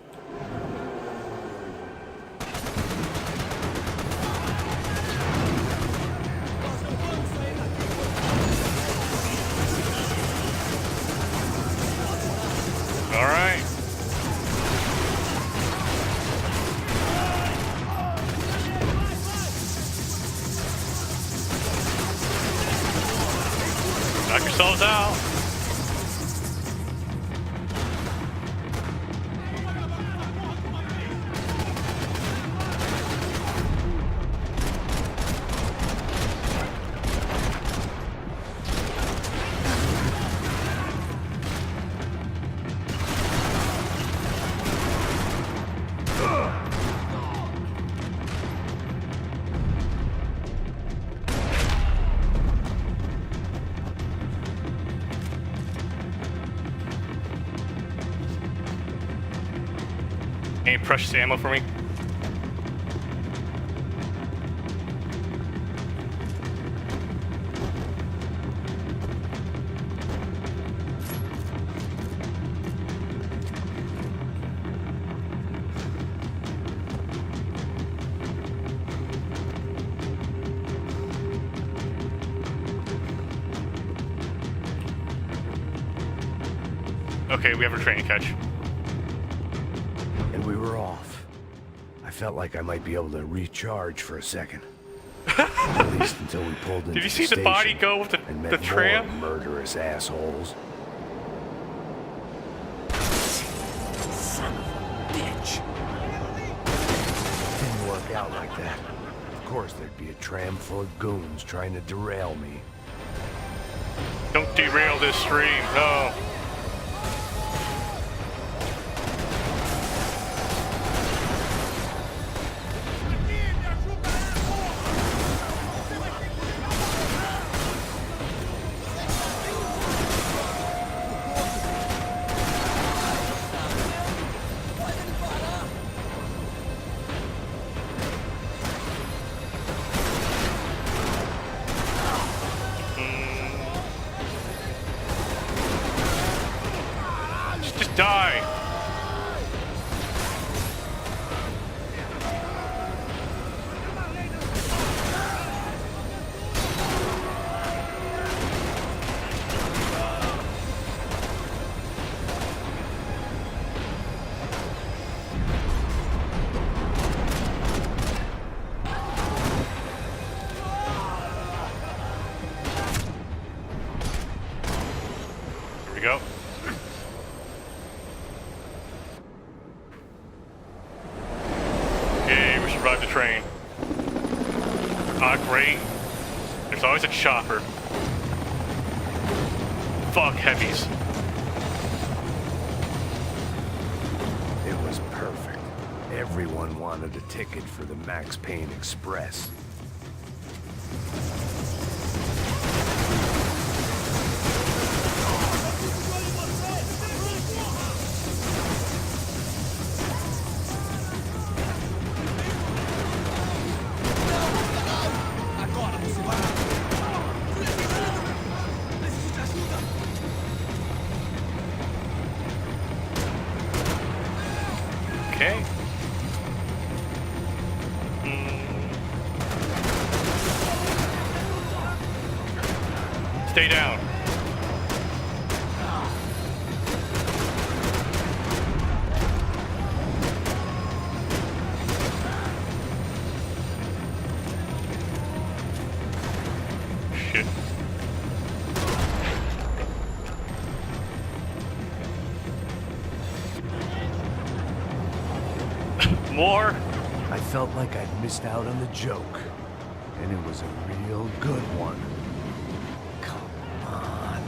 Knock yourselves out. Any precious ammo for me? Okay, we have a train to catch.
And we were off. I felt like I might be able to recharge for a second. At least until we pulled into
Did you see
the
the body
station
go with
and
the
met
tram?
more murderous assholes.
Son of a bitch.
Didn't work out like that. Of course, there'd be a tram full of goons trying to derail me.
Don't derail this stream, no. Just die. Here we go. Okay, we should ride the train. Ah, great. There's always a chopper. Fuck heavies.
It was perfect. Everyone wanted a ticket for the Max Payne Express.
Okay. Stay down. Shit. More?
I felt like I'd missed out on the joke. And it was a real good one. Come on.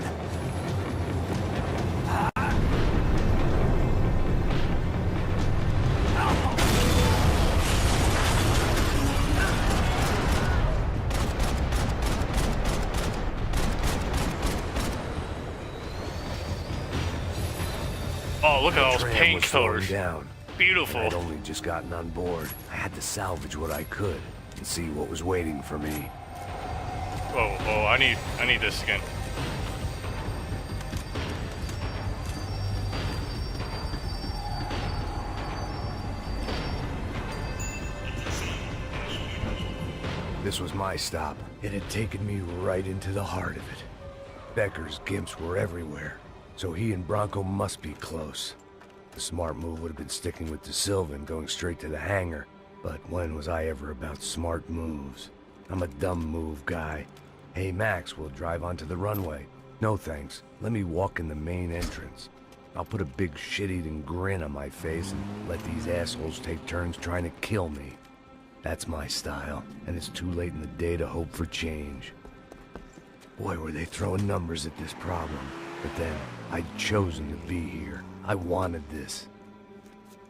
Oh, look at all those
Tram was slowing
painkillers.
down.
Beautiful.
And I'd only just gotten on board. I had to salvage what I could and see what was waiting for me.
Oh, I need this again.
This was my stop. It had taken me right into the heart of it. Becker's gimps were everywhere, so he and Bronco must be close. The smart move would have been sticking with De Silva and going straight to the hangar. But when was I ever about smart moves? I'm a dumb move guy. Hey Max, we'll drive onto the runway. No thanks. Let me walk in the main entrance. I'll put a big shit-eating grin on my face and let these assholes take turns trying to kill me. That's my style, and it's too late in the day to hope for change. Boy, were they throwing numbers at this problem. But then, I'd chosen to be here. I wanted this.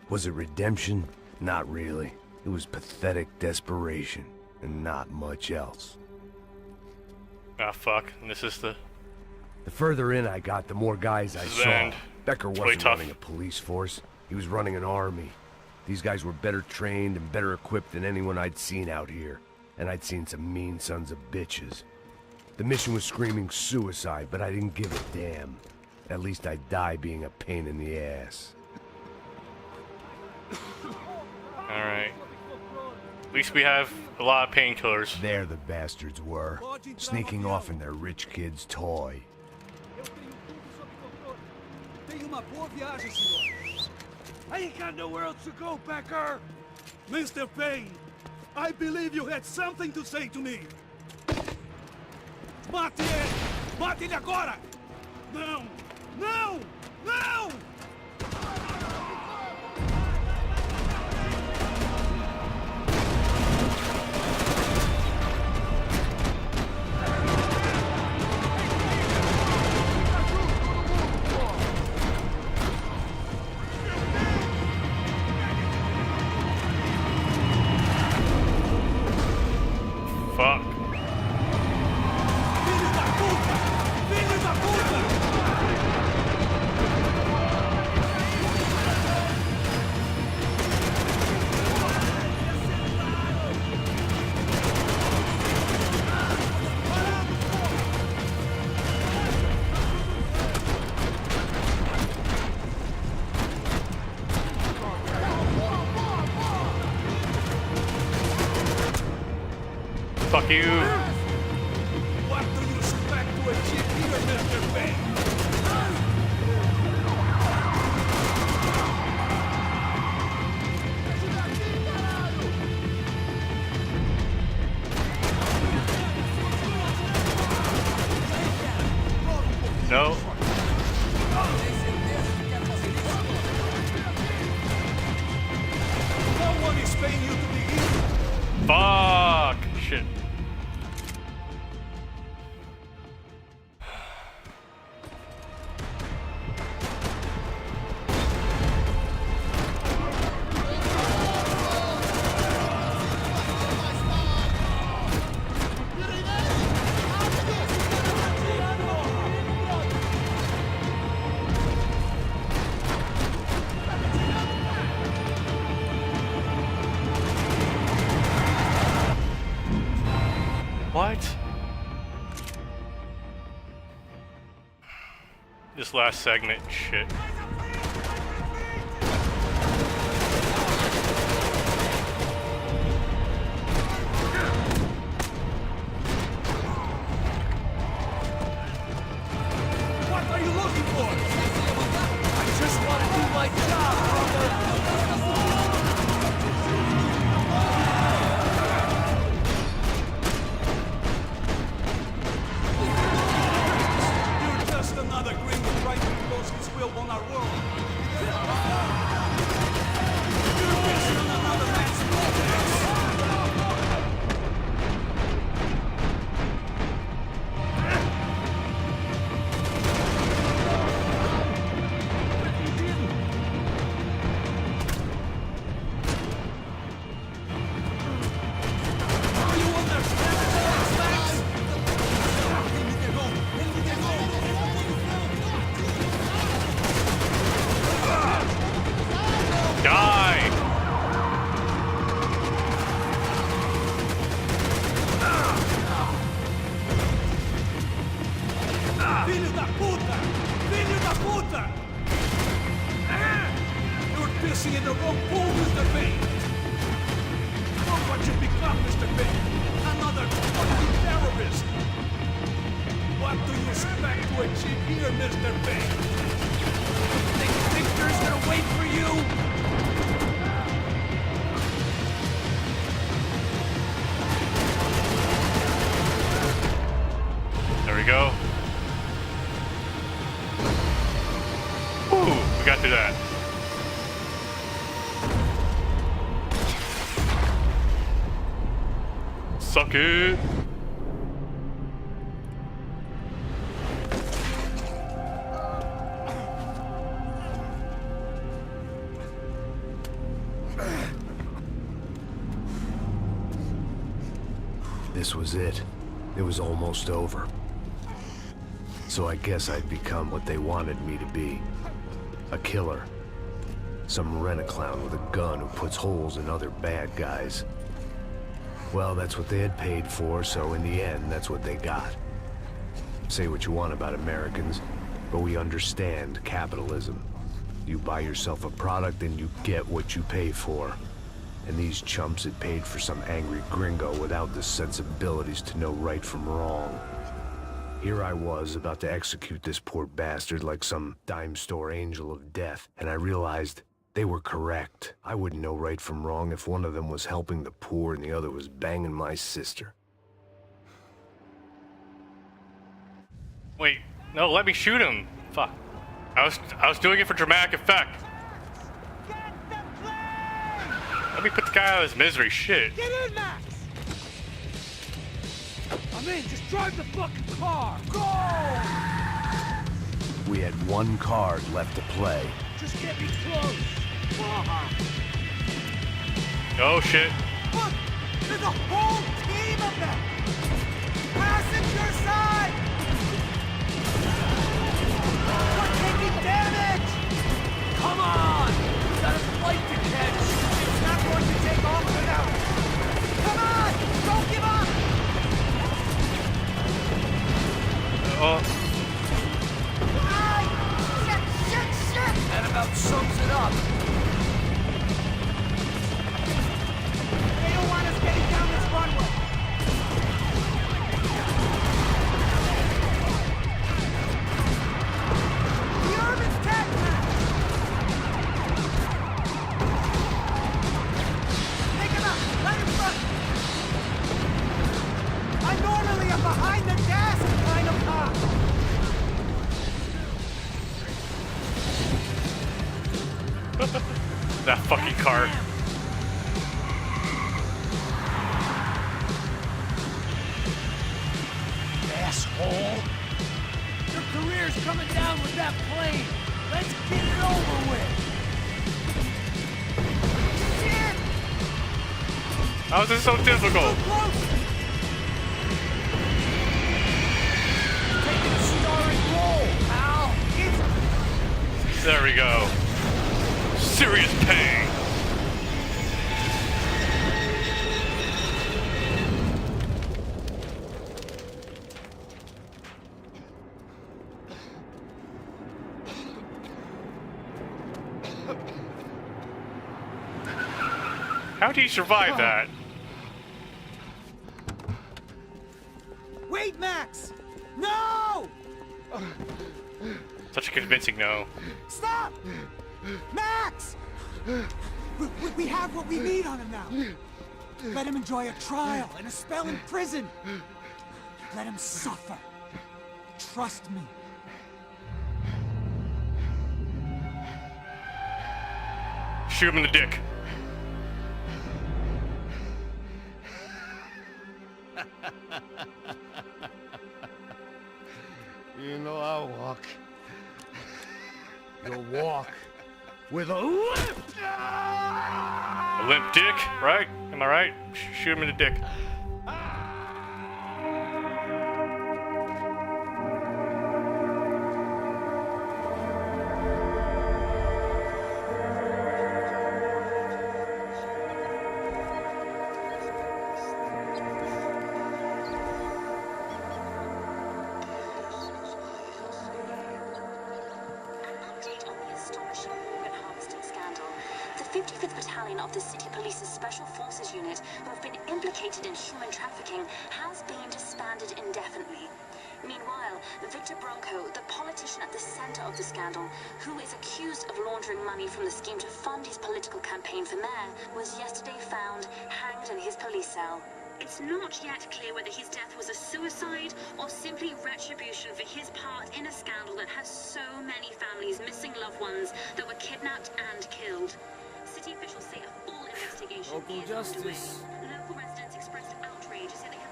Was it redemption? Not really. It was pathetic desperation, and not much else.
Ah, fuck. And this is the...
The further in I got, the more guys I saw.
end.
Becker
It's
wasn't
really tough.
running a police force. He was running an army. These guys were better trained and better equipped than anyone I'd seen out here. And I'd seen some mean sons of bitches. The mission was screaming suicide, but I didn't give a damn. At least I'd die being a pain in the ass.
Alright. At least we have a lot of painkillers.
There the bastards were, sneaking off in their rich kid's toy.
Tenha uma boa viagem, senhor. I ain't got nowhere else to go, Becker.
Mr. Payne, I believe you had something to say to me.
Mate ele! Mate ele agora!
Não! Não! Não!
Fuck.
Filho da puta! Filho da puta!
Fuck you.
What do you expect to achieve here, Mr. Payne?
No.
No one is paying you to be here.
Fuck. Shit. What? This last segment, shit.
What are you looking for? I just want to do my job, You're just another gringo trying to impose his will on our world. You're missing on another man's projects. Do you understand these facts?
Die!
Filho da puta! Filho da puta! You're pissing in the wrong pool, Mr. Payne! Look what you become, Mr. Payne! Another fucking terrorist! What do you expect to achieve here, Mr. Payne? Think Victor's gonna wait for you?
There we go. Fuck it.
This was it. It was almost over. So I guess I'd become what they wanted me to be. A killer. Some rent-a-clown with a gun who puts holes in other bad guys. Well, that's what they had paid for, so in the end, that's what they got. Say what you want about Americans, but we understand capitalism. You buy yourself a product and you get what you pay for. And these chumps had paid for some angry gringo without the sensibilities to know right from wrong. Here I was, about to execute this poor bastard like some dime store angel of death, and I realized they were correct. I wouldn't know right from wrong if one of them was helping the poor and the other was banging my sister.
Wait, no, let me shoot him. Fuck. I was doing it for dramatic effect. Let me put the guy out of his misery. Shit.
Get in, Max! I'm in. Just drive the fucking car. Go!
We had one card left to play.
Just get me close.
Oh shit.
Look! There's a whole team of them! Passenger side! We're taking damage! Come on! We got a flight to catch! It's not going to take off without... Come on! Don't give up!
Oh.
Shit! That about sums it up. They don't want us getting down this runway. The urban's tagged. Take him out. Let him run. I'm normally a behind the gas kind of cop.
That fucking car.
Asshole! Your career's coming down with that plane. Let's get it over with. Shit!
How is this so difficult?
Taking a starring role, pal.
There we go. Serious pain. How do you survive that?
Wait, Max! No!
Such a convincing no.
Stop! Max! We have what we need on him now. Let him enjoy a trial and a spell in prison. Let him suffer. Trust me.
Shoot him in the dick.
You know I'll walk. You'll walk with a limp.
A limp dick, right? Am I right? Shoot him in the dick.
The 55th Battalion of the City Police's Special Forces Unit, who have been implicated in human trafficking, has been disbanded indefinitely. Meanwhile, Victor Bronco, the politician at the center of the scandal, who is accused of laundering money from the scheme to fund his political campaign for mayor, was yesterday found hanged in his police cell. It's not yet clear whether his death was a suicide or simply retribution for his part in a scandal that has so many families missing loved ones that were kidnapped and killed. City officials say a full investigation is underway. Local residents expressed outrage, saying they have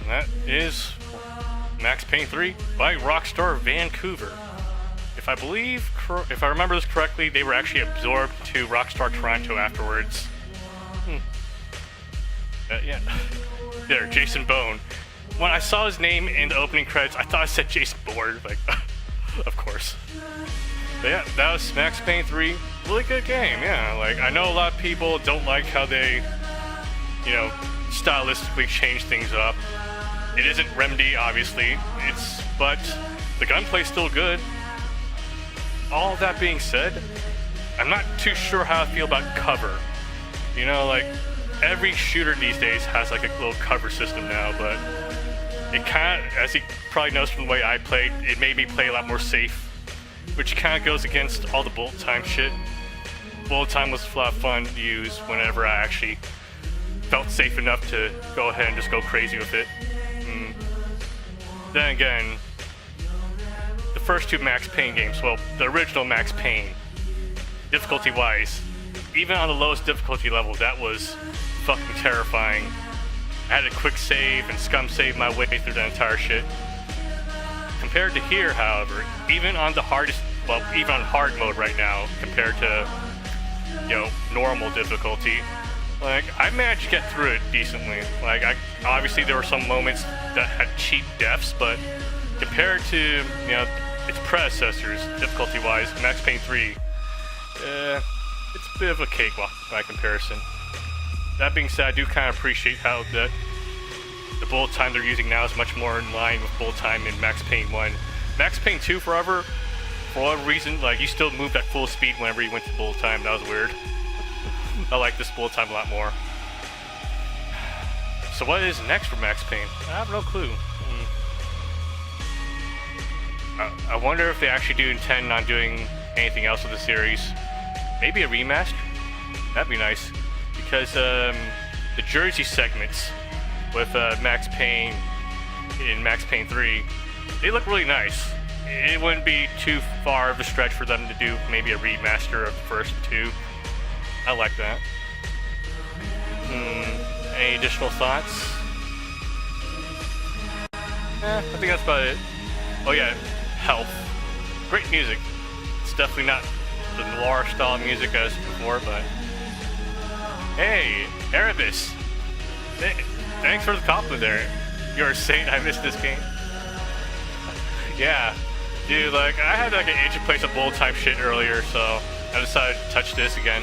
that is Max Payne 3 by Rockstar Vancouver. If I remember this correctly, they were actually absorbed to Rockstar Toronto afterwards. Yeah. There, Jason Bourne. When I saw his name in the opening credits, I thought it said Jason Bourne. Like, of course. But yeah, that was Max Payne 3. Really good game, yeah. Like, I know a lot of people don't like how they, you know, stylistically change things up. It isn't Remedy, obviously. But the gunplay's still good. All that being said, I'm not too sure how I feel about cover. You know, like, every shooter these days has like a little cover system now, but it kind of, as you probably noticed from the way I played, it made me play a lot more safe, which kind of goes against all the bullet time shit. Bullet time was a lot of fun to use whenever I actually felt safe enough to go ahead and just go crazy with it. Then again, the first two Max Payne games, well, the original Max Payne, difficulty-wise, even on the lowest difficulty level, that was fucking terrifying. I had a quick save and scum save my way through the entire shit. Compared to here, however, even on the hardest, well, even on hard mode right now, compared to, you know, normal difficulty, like, I managed to get through it decently. Like, obviously there were some moments that had cheap deaths, but compared to, you know, its predecessors, difficulty-wise, Max Payne 3, it's a bit of a cakewalk by comparison. That being said, I do kind of appreciate how the bullet time they're using now is much more in line with bullet time in Max Payne 1. Max Payne 2, forever, for whatever reason, like, you still moved at full speed whenever you went to bullet time. That was weird. I like this bullet time a lot more. So what is next for Max Payne? I have no clue. I wonder if they actually do intend on doing anything else with the series. Maybe a remaster? That'd be nice. Because the Jersey segments with Max Payne in Max Payne 3, they look really nice. It wouldn't be too far of a stretch for them to do maybe a remaster of the first two. I like that. Any additional thoughts? I think that's about it. Oh yeah, Health. Great music. It's definitely not the noir style music as before, but hey, Erebus. Thanks for the compliment there. You're a saint. I missed this game. Yeah, dude. Like, I had like an itch to play some bullet time shit earlier, so I decided to touch this again.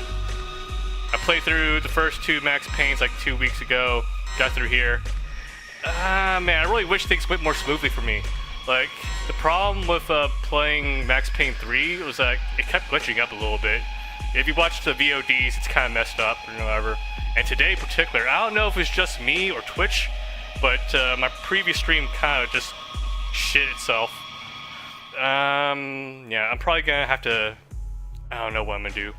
I played through the first two Max Paynes like 2 weeks ago. Got through here. Man, I really wish things went more smoothly for me. Like, the problem with playing Max Payne 3 was that it kept glitching up a little bit. If you watch the VODs, it's kind of messed up or whatever. And today in particular, I don't know if it's just me or Twitch, but my previous stream kind of just shit itself. Yeah, I'm probably gonna have to, I don't know what I'm gonna do.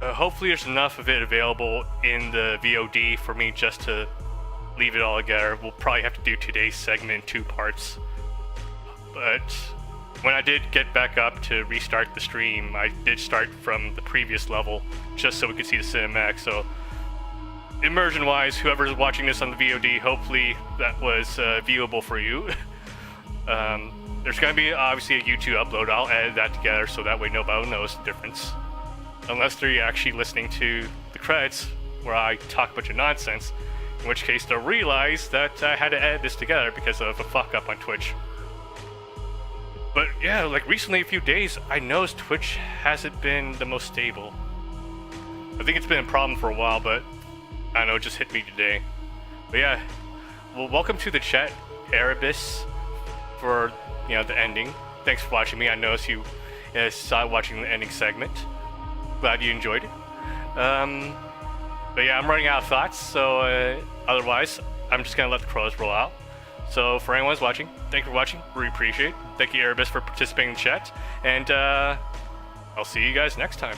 Hopefully there's enough of it available in the VOD for me just to leave it all together. We'll probably have to do today's segment in 2 parts. But when I did get back up to restart the stream, I did start from the previous level just so we could see the cinematic. So immersion-wise, whoever's watching this on the VOD, hopefully that was viewable for you. There's going to be obviously a YouTube upload. I'll edit that together so that way nobody knows the difference. Unless they're actually listening to the credits where I talk a bunch of nonsense, in which case they'll realize that I had to edit this together because of a fuck up on Twitch. But yeah, like recently, a few days, I noticed Twitch hasn't been the most stable. I think it's been a problem for a while, but I don't know, it just hit me today. But yeah, well, welcome to the chat, Erebus, for, you know, the ending. Thanks for watching me. I noticed you saw watching the ending segment. Glad you enjoyed it. But yeah, I'm running out of thoughts, so otherwise, I'm just gonna let the crows roll out. So for anyone who's watching, thank you for watching. Really appreciate it. Thank you, Erebus, for participating in the chat. And I'll see you guys next time.